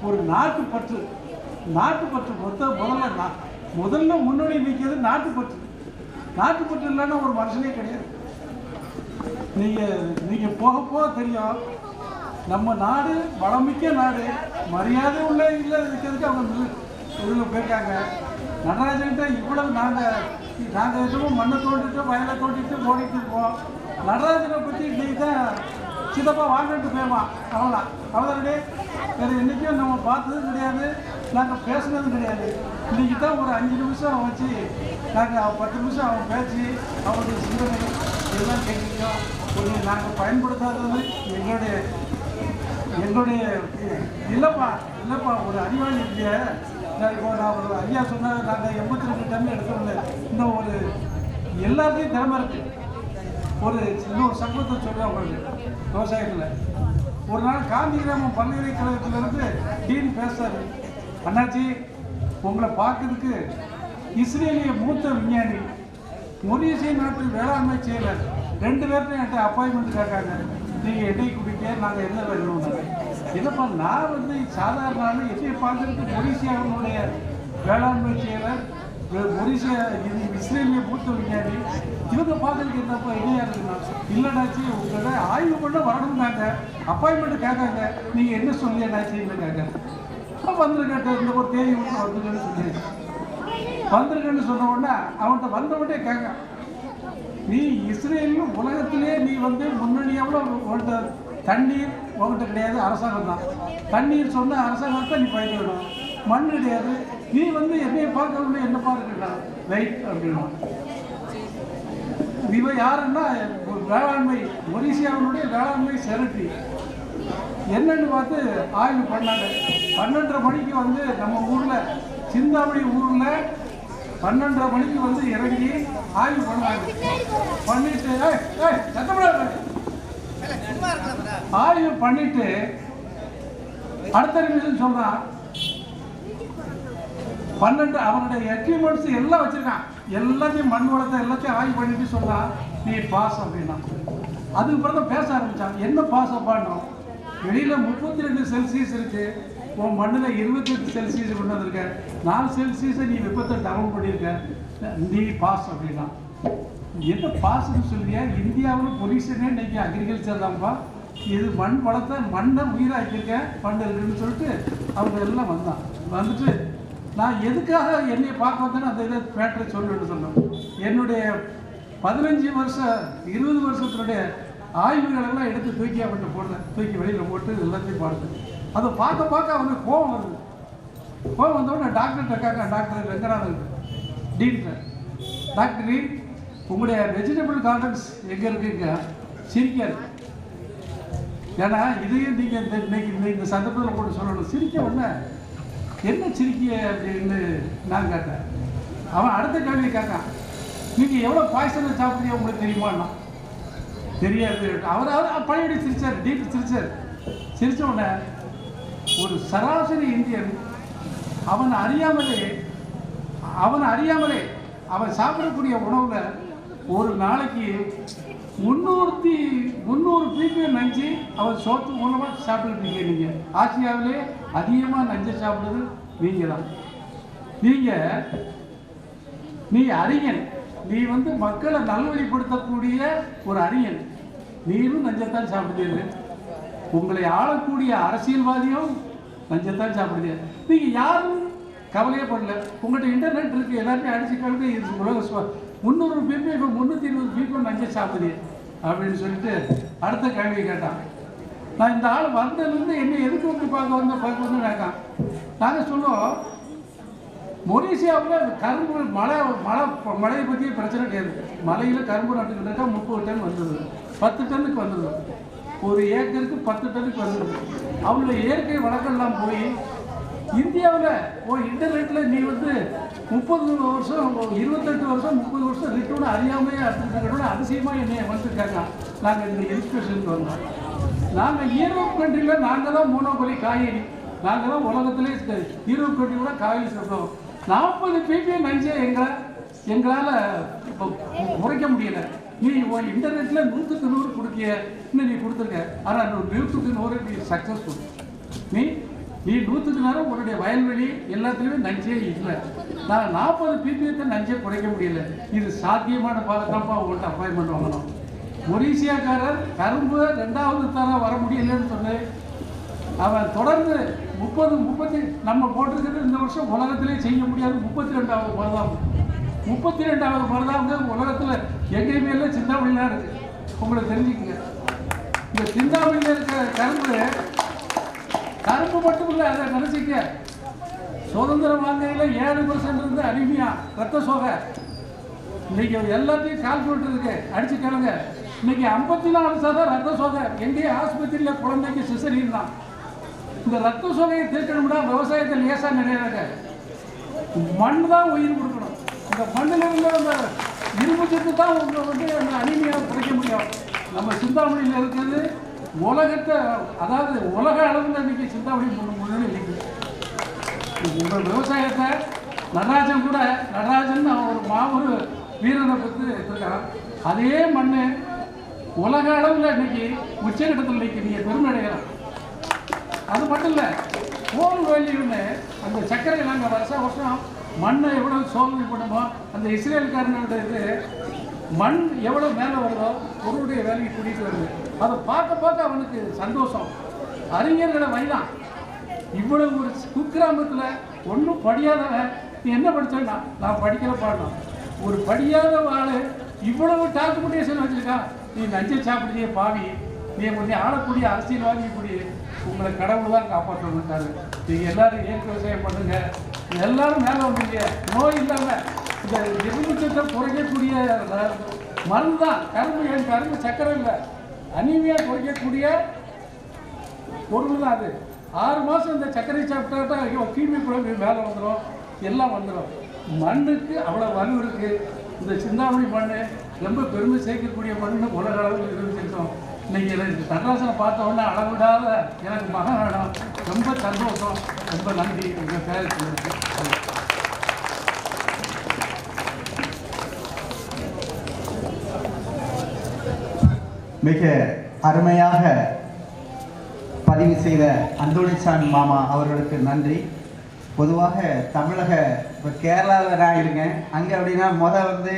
S3: ஒரு நாட்டுப்பற்று முதல்ல முன்னணி நிற்கிறது நாட்டுப்பற்று இல்லைன்னா ஒரு மனுஷனே கிடையாது. நீங்கள் போக போக தெரியும். நம்ம நாடு வளமிக்க நாடு, மரியாதை உள்ள இல்லை இருக்கிறதுக்கு அவங்க உள்ள போயிருக்காங்க. நடராஜன்கிட்ட இவ்வளவு நாங்கள் எதுவும் மண்ணை தோண்டிட்டு வயலை தோண்டிட்டு ஓடிட்டு இருக்கோம். நடராஜனை பற்றி இன்னைக்கு தான் சித்தப்பா வாங்கிட்டு போயிடுவான். அவ்வளோதானே. வேறு என்றைக்கும் நம்ம பார்த்ததும் கிடையாது, நாங்கள் பேசுனதும் கிடையாது. இன்றைக்கி தான் ஒரு 5 நிமிஷம் வச்சு நாங்கள் 10 நிமிஷம் அவன் பேச்சு அவனுடைய சிந்தனை எல்லாம் கேட்குறோம். நாங்கள் பயன்படுத்தாதது எங்களுடைய இல்லைப்பா ஒரு அறிவாளி இல்லையா. இப்போ நான் ஒரு ஐயா சொன்னால் நாங்கள் 82 டன் எடுக்கிறோம்ல, இன்னும் ஒரு எல்லாத்தையும் திறமை இருக்குது. இன்னொரு சம்பவத்தை சொல்கிறேன் உங்களுக்கு. விவசாயத்தில் ஒரு நாள் காந்தி கிராமம் பல்கலைக்கழகத்திலேருந்து டீன் பேசுறாரு. அண்ணாச்சி, உங்களை பார்க்கறதுக்கு இஸ்ரேலிய மூத்த விஞ்ஞானி, மொரீசிய நாட்டு வேளாண்மை செயலர் 2 பேர்த்தையும் என்கிட்ட அப்பாயின்மெண்ட் கேட்காங்க. நீங்கள் என்னை கூட்டிகிட்டே நாங்கள் என்ன வேணும். என்னப்பா, நான் வந்து சாதாரண ஆள், என்னை பார்க்கறதுக்கு மொரீசியாவுடைய வேளாண்மை செயலர், இஸ்ரேலிய மூத்த விஞ்ஞானி, இவங்க பார்க்கறதுக்கு என்னப்பா இணையாக இருக்குன்னா, இல்லைனாச்சு உங்களோட ஆய்வு பண்ண வரணும்னாங்க, அப்பாயின்மெண்ட் கேட்காங்க. நீங்கள் என்ன சொல்லி என்னாச்சுன்னு கேட்க வந்துருக்கேன். இந்த ஒரு தேதி மட்டும் வந்துருக்கேன்னு சொல்லியாச்சு. வந்திருக்கேன்னு சொன்ன உடனே அவன்கிட்ட வந்த உடனே கேட்க, நீ இஸ்ரேலும் உலகத்திலே நீ வந்து முன்னணியாவில் உங்கள்கிட்ட தண்ணீர் உங்கள்கிட்ட கிடையாது, அரசாங்கம் தான். தண்ணீர் சொன்ன அரசாங்கத்தை நீ பயந்து விடும், மண் கிடையாது. நீ வந்து என்னையை பார்க்கணும், என்ன பார்க்கணும் ரைட் அப்படின்னா இவன் யாருன்னா ஒரு வேளாண்மை மொரீசியாவினுடைய வேளாண்மை செக்ரட்டரி. என்னன்னு பார்த்து ஆய்வு பண்ணாங்க. 12:30 மணிக்கு வந்து நம்ம ஊரில் சிந்தாமணி ஊரில் 12:30 மணிக்கு வந்து இறங்கி ஆய்வு பண்ணாங்க. பண்ணிட்டு ஆய்வு பண்ணிட்டு அடுத்த நிமிஷம் சொல்றான் 12 அவனுடைய எக்யூப்மெண்ட்ஸ் எல்லாம் வச்சிருக்கான், எல்லாத்தையும் மண் வளத்தை எல்லாத்தையும் ஆய்வு பண்ணிட்டு சொல்றான் நீ பாஸ் அப்படின்னா. அதுக்கு பிறகு பேச ஆரம்பிச்சான். என்ன பாஸ் அப்பான்றோம், வெளியில 32 செல்சியஸ் இருக்கு, உன் மண்ணில் 28 செல்சியஸ் கொண்டு வந்திருக்க, 4 செல்சியஸை நீ வெப்பத்தை டவுன் பண்ணியிருக்க, நீ பாஸ் அப்படின்னா. என்ன பாஸ்ன்னு சொல்லியா, இந்தியாவில் பொல்யூஷனே இன்னைக்கு அக்ரிகல்ச்சர் தான்ப்பா, இது மண் வளத்தை மண்ணை உயிராக்கியிருக்கேன் மண் இருக்குன்னு சொல்லிட்டு அவங்க எல்லாம் வந்தான். வந்துட்டு நான் எதுக்காக என்னை பார்க்க வந்தேன்னு அந்த இதை பேட்டரை சொல்லிட்டு சொன்னோம். என்னுடைய 15 வருஷம் 20 வருஷத்தினுடைய ஆய்வுகளெல்லாம் எடுத்து தூக்கி அவன்கிட்ட போடுறேன், தூக்கி வெளியில் போட்டு எல்லாத்தையும் பார்த்தேன். அதை பார்க்க பார்க்க அவனுக்கு கோபம் வருது. கோபம் வந்தோடனே டாக்டர்கிட்ட கேட்க, டாக்டர் ரங்கநாதன் டீன்ட்ட, டாக்டர் உங்களுடைய வெஜிடபிள் கார்டன்ஸ் எங்கே இருக்குங்க? சிரிக்காது. ஏன்னா இதையும் நீங்கள் இன்னைக்கு இந்த சந்தர்ப்பத்தில் போட்டு சொல்லணும். சிரிக்க உடனே என்ன சிரிக்க அப்படின்னு நான் கேட்டேன். அவன் அடுத்த கேள்வி கேட்கான், நீங்கள் எவ்வளோ பாய்சனை சாப்பிட்றீங்க உங்களுக்கு தெரியுமாண்ணா? தெரியாது. அவர் பழையபடி சிரிச்சார், டீப் சிரிச்சார். சிரிச்ச உடனே ஒரு சராசரி இந்தியன் அவன் அறியாமலே அவன் சாப்பிடக்கூடிய உணவில் ஒரு நாளைக்கு 300 ppm நஞ்சு அவன் சோத்து மூலமாக சாப்பிட்டுருக்கீங்க. நீங்கள் ஆசியாவிலே அதிகமாக நஞ்சை சாப்பிடுறது நீங்கள் தான். நீ அறிஞன், நீ வந்து மக்களை நல்வழிப்படுத்தக்கூடிய ஒரு அறிஞன், நீரும் நஞ்சத்தான் சாப்பிடுறீர்கள். உங்களை ஆளக்கூடிய அரசியல்வாதியும் நஞ்சத்தான் சாப்பிடுறீங்க. நீங்கள் யாரும் கவலையே பண்ணல. உங்கள்கிட்ட இன்டர்நெட் இருக்குது, எல்லாத்தையும் அடிச்சு கழுவி உலக 300 ppm இப்போ 320 ppm நஞ்சை சாப்பிடுறீங்க அப்படின்னு சொல்லிட்டு அடுத்த கேள்வி கேட்டான். நான் இந்த ஆள் வந்ததுலேருந்து என்ன எதுக்கு வந்து பார்க்க வந்து கேட்கான். நாங்கள் சொல்லுவோம், மொரீசியாவில் கரும்பு மழையை பற்றிய பிரச்சனை கிடையாது. மலையில் கரும்பு நட்டுக்கிட்டா 30 டன் வந்துடுது, 10 டன்னுக்கு வந்துடுது, ஒரு ஏக்கருக்கு 10 டன்னுக்கு வந்துடுது. அவங்கள இயற்கை வளங்கள்லாம் போய் இந்தியாவில் இன்டர்நெட்டில் நீ வந்து 30 வருஷம் 28 வருஷம் 30 வருஷம் ரிட்டோட அறியாமையே அடுத்துக்கிட்ட அதிசயமாக என்னைய வந்து கேட்கலாம். நாங்கள் இந்த எஜுகேஷனுக்கு வந்தோம். நாங்கள் யூரோப் கண்ட்ரியில் நாங்கள் தான் மோனோபொலி காய்கறி, நாங்கள் தான் உலகத்திலே யூரோப் கண்ட்ரி கூட காய்கறி சொல்கிறோம். 40 ppm நஞ்சை எங்களால் இப்போ குறைக்க முடியலை. நீ இன்டர்நெட்டில் 100க்கு 100 கொடுக்கிய, இன்னும் நீ கொடுத்துருக்க, ஆனால் 100க்கு 100 நீ சக்ஸஸ்ஃபுல். நீ 100க்கு 100 உன்னுடைய வயல்வெளி எல்லாத்துலேயுமே நஞ்சே இல்லை. நான் 40 ppm நஞ்சை குறைக்க முடியல. இது சாத்தியமான பாதுகாப்பா உங்கள்கிட்ட அப்பாயின்மெண்ட் வாங்கணும். மொரீசியாக்காரர் கரும்பு 2வது தரம் வர முடியலன்னு சொன்னேன். அவன் தொடர்ந்து 30 நம்ம போட்டிருக்கிறது இந்த வருஷம் உலகத்திலே செய்ய முடியாது 32வது மருதாம். 32வது மருதாம் உலகத்தில் எங்கேயுமே இல்லை, சிந்தாமணிலாம் இருக்கு. உங்களுக்கு தெரிஞ்சுக்கங்க, இந்த சிந்தாமணியில் இருக்கிற கரும்பு மட்டும் இல்லை, அதை நினைச்சிக்க. சுதந்திரம் வாங்கையில் 7% இருந்து அனிமியா, ரத்த சோகை. இன்னைக்கு எல்லாத்தையும் கால்குலேட்டர் இருக்கு, அடிச்சு கேளுங்க. இன்னைக்கு 54% ரத்த சோகை. எங்கேயும் ஆஸ்பத்திரியில் குழந்தைக்கு சிசரியன் தான். இந்த ரத்த சோகையை தீர்க்கணும்னா விவசாயத்தை லேசாக நினைக்கிறாங்க. மண் தான் உயிர் கொடுக்கணும். இந்த மண்ணில் இருந்து அந்த இரும்பு சத்து தான் உங்களை வந்து அந்த அனிமியா குறைக்க முடியும். நம்ம சிந்தாமணியில் இருக்கிறது உலகத்தை, அதாவது உலக அளவில் இன்னைக்கு சிந்தாமணி முன்னாடி நிற்குது. உங்கள் விவசாயத்தை நடராஜன் அவன் ஒரு மாபெரு வீரனை பற்றி இருக்கான். அதே மண் உலக அளவில் இன்னைக்கு உச்சகட்டத்தில் நிற்க நீங்கள் பெருமடையலாம். அது மட்டும் இல்லை, கோல் வேலியுன்னு அந்த சர்க்கரை நாங்கள் வருஷம் மண்ணை எவ்வளோ சோதனை பண்ணுமோ, அந்த இஸ்ரேல்காரனோட இது மண் எவ்வளோ மேலே வருதோ பொருளுடைய வேலைக்கு கூட்டிகிட்டு வருது. அதை பார்க்க அவனுக்கு சந்தோஷம். அறிஞர்களை வைதான். இவ்வளவு ஒரு குக்கிராமத்தில் ஒன்றும் படியாதவன் நீ என்ன படித்தேன்னா, நான் படிக்கிற பாடணும். ஒரு படியாத ஆள் இவ்வளவு டாக்குமெண்டேஷன் வச்சுருக்கான். நீ நஞ்சை சாப்பிடுறிய பாவி, நீ உன்னை ஆளக்கூடிய அரசியல்வாதி கூடிய உங்களை கடவுள் தான் காப்பாற்றணுட்டாரு. நீங்கள் எல்லோரும் இயற்கை விவசாயம் பண்ணுங்க, எல்லாரும் மேலே வந்துங்க. நோய் இல்லாமல் இந்த எதிர்ப்புச்சத்தை குறைக்கக்கூடிய மருந்து தான். கரும்பு சக்கரை இல்லை, அனீமியா குறைக்கக்கூடிய பொருள் தான் அது. 6 மாதம் இந்த சர்க்கரை சாப்பிட்டா கிருமி குழம்பு மேலே வந்துடும், எல்லாம் வந்துடும். மண்ணுக்கு அவ்வளோ வலு இருக்குது. இந்த சிந்தாமணி மண் ரொம்ப பெருமை சேர்க்கக்கூடிய மண்ணு உலக அளவில் இருந்துருக்கோம். இன்னைக்கு எனக்கு நடராசனை பார்த்த உடனே அளவிடாத எனக்கு மகன் வேணும். ரொம்ப சந்தோஷம், ரொம்ப நன்றி. எங்கள் பேருக்கு
S4: மிக அருமையாக பதிவு செய்த அந்தோணிசாமி மாமா அவர்களுக்கு நன்றி. பொதுவாக தமிழக இப்போ கேரளாவில் நான் இருக்கேன், அங்கே அப்படின்னா வந்து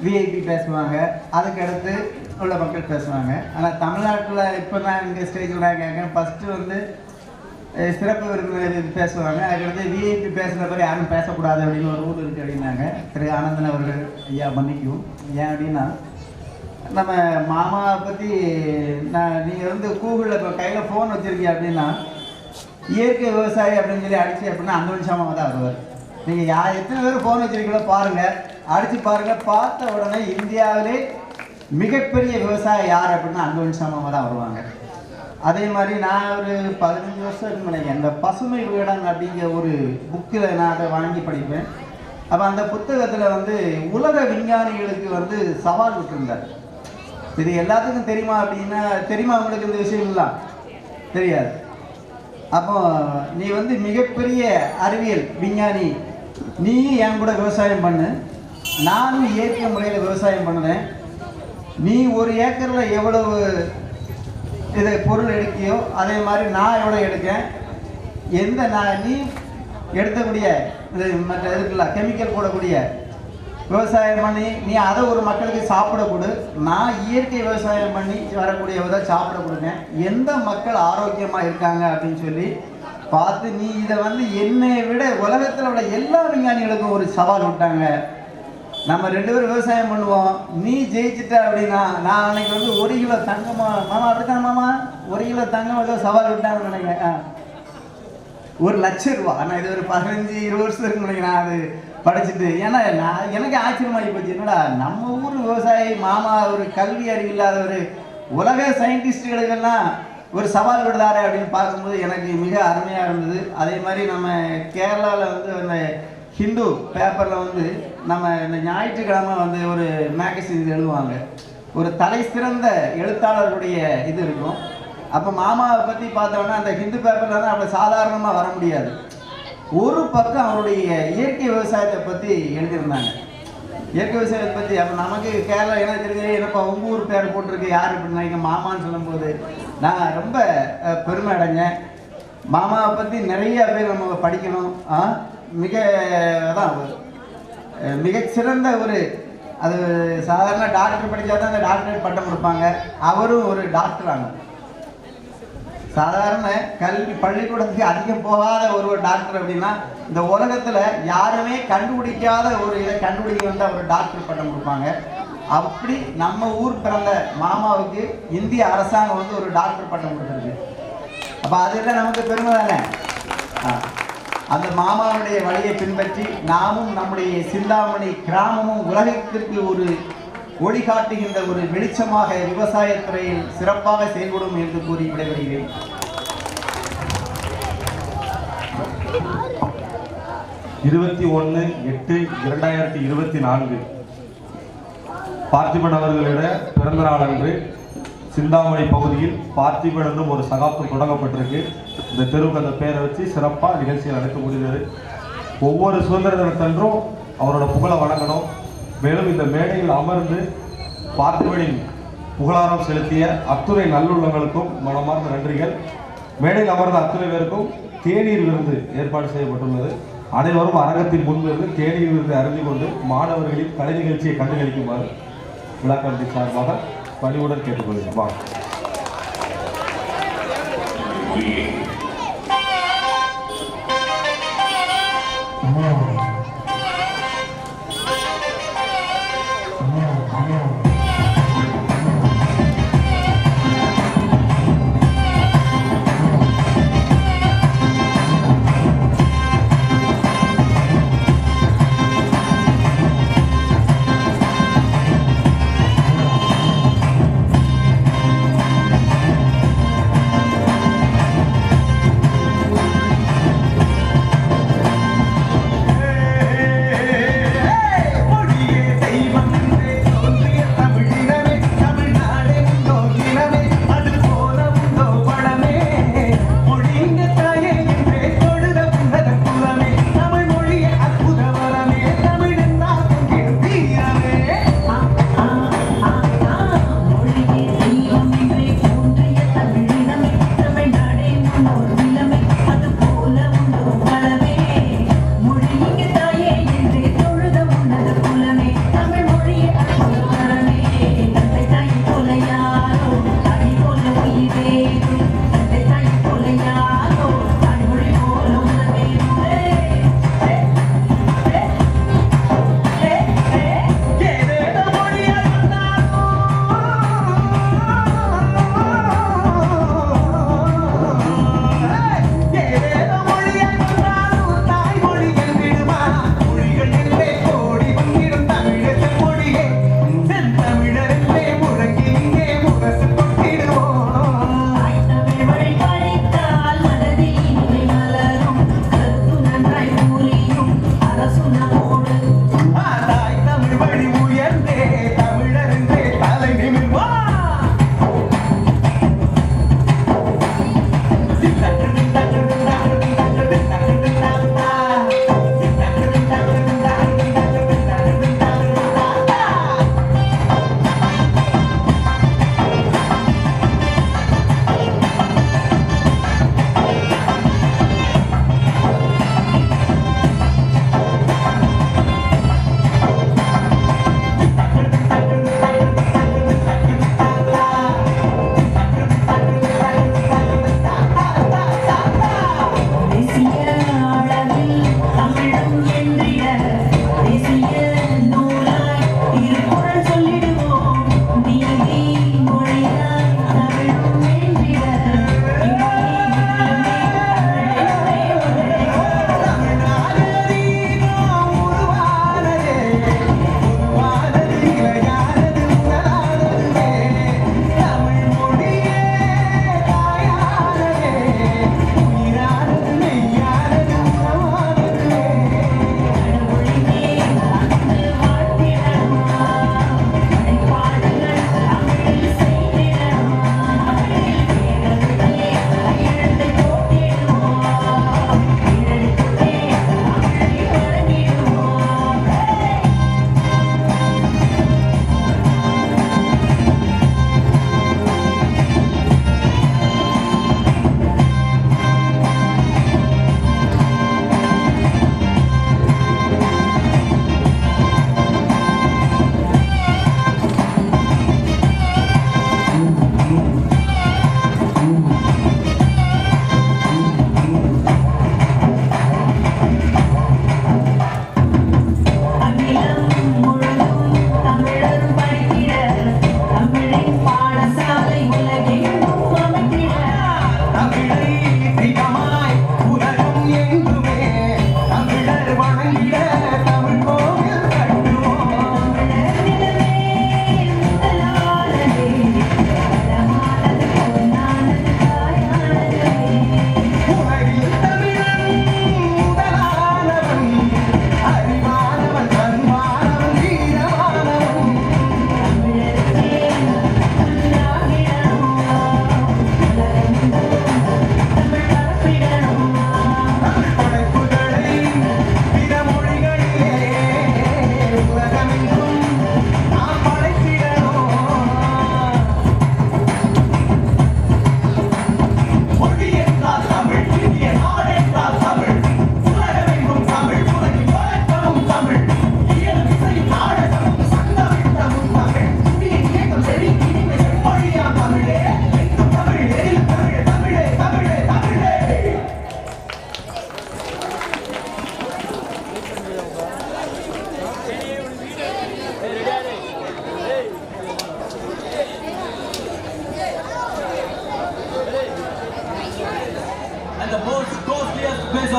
S4: விஐபி பேசுவாங்க, அதுக்கடுத்து உள்ள மக்கள் பேசுவாங்க. ஆனால் தமிழ்நாட்டில் இப்போ நான் இங்கே ஸ்டேஜில் நான் கேட்கேன், ஃபஸ்ட்டு சிறப்பு விருந்தினர் பேசுவாங்க, அதுக்கடுத்து விஐபி பேசுகிற மாதிரி யாரும் பேசக்கூடாது அப்படின்னு ஒரு ரூல் இருக்குது அப்படின்னாங்க. திரு ஆனந்தன் அவர்கள் ஐயா மன்னிக்கும். ஏன் அப்படின்னா நம்ம மாமாவை பற்றி நீங்கள் கூகுளில் இப்போ கையில் ஃபோன் வச்சுருக்கீங்க அப்படின்னா இயற்கை விவசாயி அப்படின்னு சொல்லி அடிச்சு அப்படின்னா அந்தோணிசாமாவை தான் வருவார். நீங்கள் எத்தனை பேர் ஃபோன் வச்சுருக்கீங்களோ பாருங்கள், அடித்து பாருங்கள். பார்த்த உடனே இந்தியாவிலே மிகப்பெரிய விவசாயி யார் அப்படின்னா அந்தோணிசாமாவை தான் வருவாங்க. அதே மாதிரி நான் ஒரு 15 வருஷத்துக்கு முன்னாடி அந்த பசுமை வீடன் அப்படிங்கிற ஒரு புக்கில் நான் அதை வாங்கி படிப்பேன். அப்போ அந்த புத்தகத்தில் உலக விஞ்ஞானிகளுக்கு சவால் விட்டுருந்தார். இது எல்லாத்துக்கும் தெரியுமா அப்படின்னா, தெரியுமா உங்களுக்கு இந்த விஷயம்லாம் தெரியாது. அப்போ நீ மிகப்பெரிய அறிவியல் விஞ்ஞானி, நீ என் கூட விவசாயம் பண்ணு, நானும் இயற்கை முறையில் விவசாயம் பண்ணுறேன். நீ ஒரு ஏக்கரில் எவ்வளவு இதை பொருள் எடுக்கியோ அதே மாதிரி நான் எவ்வளோ எடுக்கேன். நீ எடுக்கக்கூடிய இது மற்ற இதுக்குள்ள கெமிக்கல் போடக்கூடிய விவசாயம் பண்ணி நீ அதை ஒரு மக்களுக்கு சாப்பிட கொடு, நான் இயற்கை விவசாயம் பண்ணி வரக்கூடிய இதை சாப்பிட கொடுங்க. எந்த மக்கள் ஆரோக்கியமாக இருக்காங்க அப்படின்னு சொல்லி பார்த்து நீ இதை என்னை விட உலகத்தில் உள்ள எல்லா விஞ்ஞானிகளுக்கும் ஒரு சவால் விட்டாங்க. நம்ம 2 பேரும் விவசாயம் பண்ணுவோம், நீ ஜெயிச்சிட்ட அப்படின்னா நான் அன்னைக்கு 1 கிலோ தங்கமா மாமா அப்படித்தான் மாமா 1 கிலோ தங்கம் ஏதோ சவால் விட்டாங்கன்னு நினைக்கிறேன். 1 லட்சம் ரூபா. ஆனால் இது ஒரு 15-20 வருஷத்துக்கு நினைக்கிறேன் அது படிச்சுட்டு. ஏன்னா எனக்கு ஆச்சரியமாகி போச்சு, என்னடா நம்ம ஊர் விவசாயி மாமா ஒரு கல்வி அறிவு இல்லாத ஒரு உலக சயின்டிஸ்டுகளுக்கெல்லாம் ஒரு சவால் விடுதாரு அப்படின்னு பார்க்கும்போது எனக்கு மிக அருமையாக இருந்தது. அதே மாதிரி நம்ம கேரளாவில் அந்த ஹிந்து பேப்பரில் நம்ம இந்த ஞாயிற்றுக்கிழமை ஒரு மேகசின் எழுதுவாங்க, ஒரு தலை சிறந்த எழுத்தாளர்களுடைய இது இருக்கும். அப்போ மாமாவை பற்றி பார்த்தோன்னா அந்த ஹிந்து பேப்பரில் அவ்வளோ சாதாரணமாக வர முடியாது. ஒரு பக்கம் அவருடைய இயற்கை விவசாயத்தை பற்றி எழுதியிருந்தாங்க. இயற்கை விவசாயத்தை பற்றி அப்போ நமக்கு கேரளா என்ன தெரியுது, எனக்கு உங்கள் ஊர் பேர் போட்டிருக்கு யார் இப்படி நினைக்க மாமான்னு சொல்லும்போது நான் ரொம்ப பெருமை அடைஞ்சேன். மாமாவை பற்றி நிறைய பேர் நம்ம படிக்கணும். மிகச்சிறந்த அது சாதாரண டாக்டர் படித்தா தான் அந்த டாக்டரேட் பட்டம் கொடுப்பாங்க. அவரும் ஒரு டாக்டர் ஆனார். சாதாரண கல்வி பள்ளிக்கூடத்துக்கு அதிகம் போகாத ஒரு டாக்டர் அப்படின்னா இந்த உலகத்தில் யாருமே கண்டுபிடிக்காத ஒரு இதை கண்டுபிடிக்க ஒரு டாக்டர் பட்டம் கொடுப்பாங்க. அப்படி நம்ம ஊர் பிறந்த மாமாவுக்கு இந்திய அரசாங்கம் ஒரு டாக்டர் பட்டம் கொடுத்துருக்கு. அப்போ அதெல்லாம் நமக்கு பெருமை தானே. அந்த மாமாவுடைய வழியை பின்பற்றி நாமும் நம்முடைய சிந்தாமணி கிராமமும் உலகத்திற்கு ஒரு ஒளிகாட்டுகின்ற ஒரு வெளிச்சமாக விவசாயத்துறையில் சிறப்பாக செயல்படும் என்று கூறி விடைபெறுகிறேன்.
S1: இருபத்தி 1/8/2024 பார்த்திபன் அவர்களுடைய பிறந்த நாள் அன்று சிந்தாமணி பகுதியில் பார்த்திபன் என்றும் ஒரு சகாப்தம் தொடங்கப்பட்டிருக்கு. இந்த தெருவுக்கு அந்த பேரை வச்சு சிறப்பாக நிகழ்ச்சிகள் நடத்த முடிந்தது. ஒவ்வொரு சுதந்திர தினத்தன்றும் அவரோட புகழை வணங்கணும். மேலும் இந்த மேடையில் அமர்ந்து பார்த்திபனின் புகழாரம் செலுத்திய அத்துணை நல்லுள்ளங்களுக்கும் மனமார்ந்த நன்றிகள். மேடையில் அமர்ந்த அத்துணை பேருக்கும் தேநீர் விருந்து ஏற்பாடு செய்யப்பட்டுள்ளது. அனைவரும் அரங்கத்தின் முன்பிருந்து தேநீர் விருந்து அருந்தி கொண்டு மாணவர்களின் கலை நிகழ்ச்சியை கண்டுகளிக்குமாறு விழா கமிட்டி சார்பாக பணிவுடன் கேட்டுக்கொள்கிறேன்.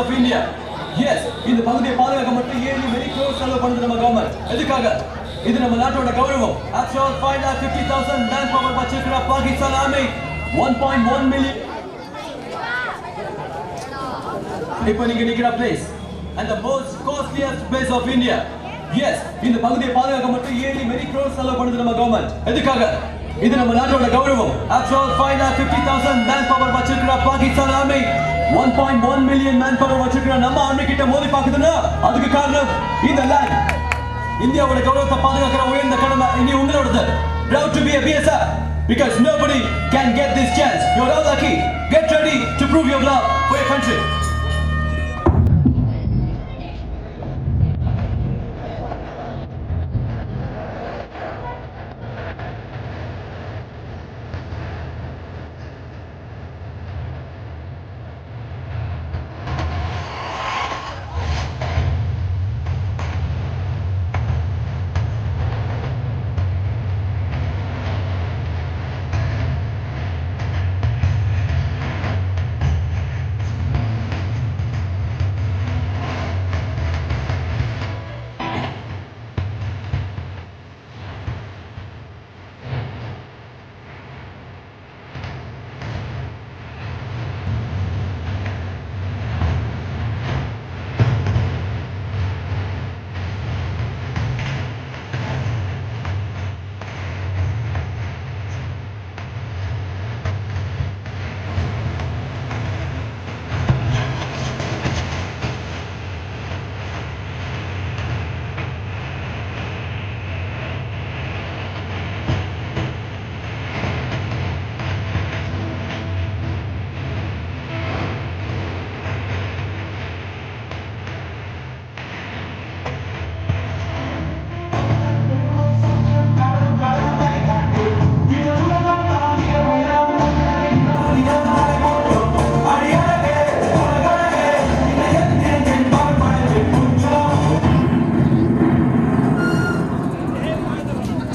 S5: of India. Yes, இந்த பகுதியை பாதுகாக்க மட்டும் 7 many crores செலவு பண்ணுது நம்ம கவர்மெண்ட். எதுக்காக? இது நம்ம நாட்டோட கௌரவம். After all, 5,50,000 manpower வச்சிருக்கிற பாகிஸ்தான் ஆர்மி 1.1 million. இப்போ நீங்க நிக்கிற place and the most costliest place of India. Yes, இந்த பகுதியை பாதுகாக்க மட்டும் 7 many crores செலவு பண்ணுது நம்ம கவர்மெண்ட். எதுக்காக? இது நம்ம நாட்டோட கௌரவம். After all, 5,50,000 manpower வச்சிருக்கிற பாகிஸ்தான் ஆர்மி 1.1 million manpower வச்சிருக்கிற நம்ம ஆர்மி கிட்ட மோதி பாக்குதுன்னா அதுக்கு காரணம் இந்த land. இந்தியாவோட கௌரவத்தை பாதுகாக்கிற உயர்ந்த கடமை இனி உங்களோடது. Proud to be a BSF because nobody can get this chance. You're all lucky. Get ready to prove your love for your country.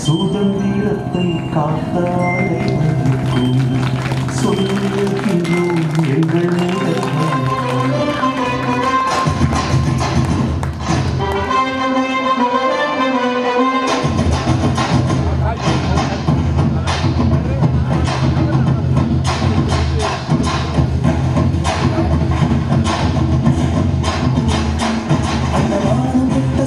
S6: சுதந்திரத்தை காத்தாலே சொல்லுகிறோம் எங்கள்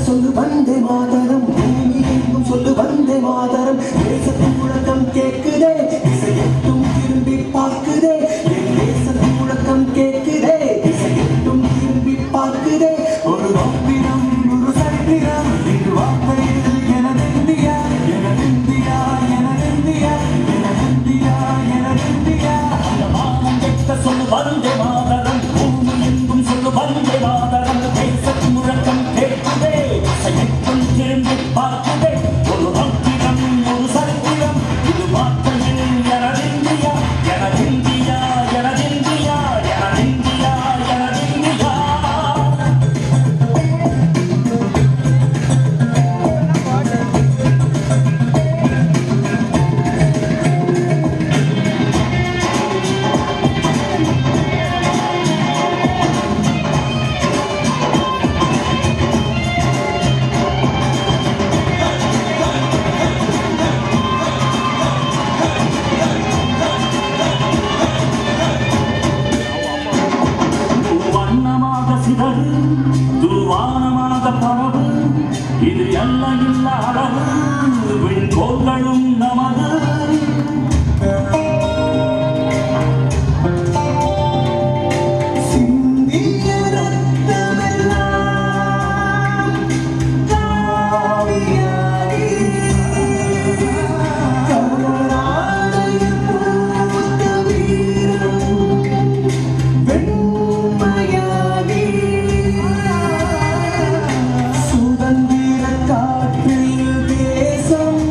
S6: சொல்லு வந்தே மாதரம் பூமி எங்கும் சொல்லு வந்தே மாதரம் தேசத்தின் முழக்கம் கேட்குதே இசையட்டும் திரும்பி பார்க்குதே என் தேசத்தின் முழக்கம் கேட்குதே இசையட்டும் திரும்பி பார்க்குதே ஒரு வாப்பிடம் ஒரு சரித்திரம் இது வார்த்தையில் எனதிந்தியா எனதிந்தியா எனதிந்தியா எனதிந்தியா எனதிந்தியா அந்த மானம் கெட்ட சொல்லு வந்தே மாதரம் பூமி எங்கும் சொல்லு வந்தே மாதரம் தேசத்தின் முழக்கம் கேட்குதே இசையட்டும் திரும்பி பார்க்குதே ஒரு வாப்பிடம் ஒரு சரித்திரம் இது வார்த்தையில் எனதிந்தியா எனதிந்தியா எனதிந்தியா எனதிந்தியா எனதிந்தியா வண்ணமாக சிதறு துருவானமாக பரவு இது எல்லையில்ல அளவு விண்கோள்களும் நமது சிந்திய ரத்தமெல்லாம் காவியாகி கவராடையில் பூத்த வீரம் வெண்மையாகி சுதந்திர காற்றில் தேசம்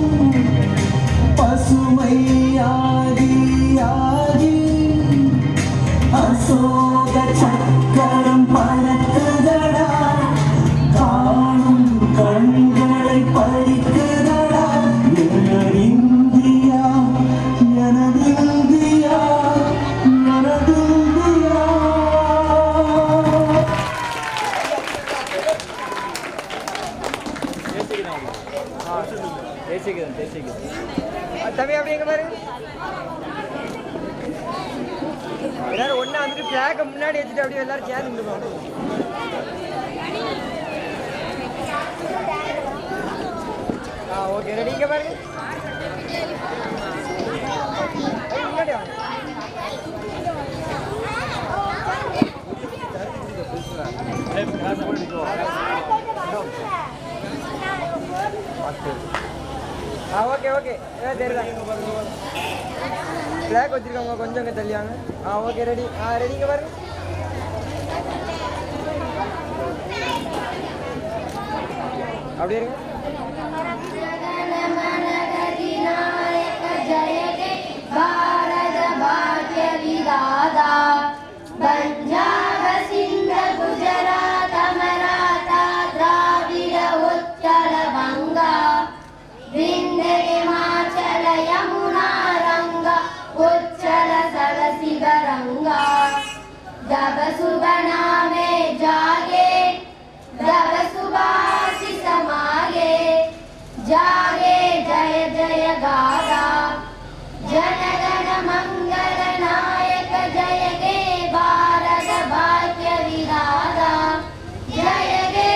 S7: எல்லாரும் ஒண்ணா வந்துட்டு பிளாக முன்னாடி வச்சுட்டு அப்படியே எல்லாரும் சேர்ந்து நின்றுப்பாங்க. Okay ready. இங்க பாருங்க முன்னாடி வாங்க. ஓகே ஓகே தெரியுதா பிளாக் வச்சிருக்காங்க கொஞ்சம் அங்கே தள்ளியாங்க. Okay ready. ரெடிங்க பாருங்க. அப்படியே இருங்க.
S8: ಭಾರತ ಭಾಗ್ಯ ವಿಧಾತ ಪಂಜಾಬ ಸಿಂಧ ಗುಜರಾತ ಮರಾಠ ದ್ರಾವಿಡ ಉಚ್ಚಲ ಬಂಗ ವಿಂಧ್ಯ ಹಿಮಾಚಲ ಯಮುನಾ ರಂಗ ಉಚ್ಚಲ ಸರಸಿಗ ರಂಗ जब सुबह नामे जागे जब सुभाषित मागे जागे जय जय गाथा जनगण मंगल नायक जय गे भारत भाग्य विधाता जय गे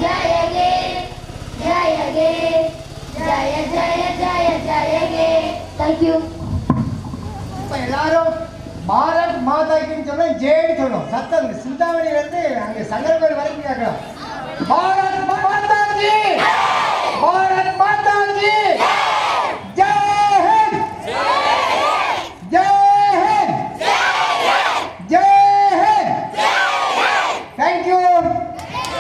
S8: जय गे जय गे जय जय जय जय गे. Thank you.
S2: எல்லாரும் பாரத் மாதாக்குன்னு சொன்னா ஜெயின்னு சொல்லணும். சத்தம் சிந்தாமணியிலேருந்து அங்கே சங்கரகோயில் வரைக்கும் கேட்கலாம். பாரத் மாதா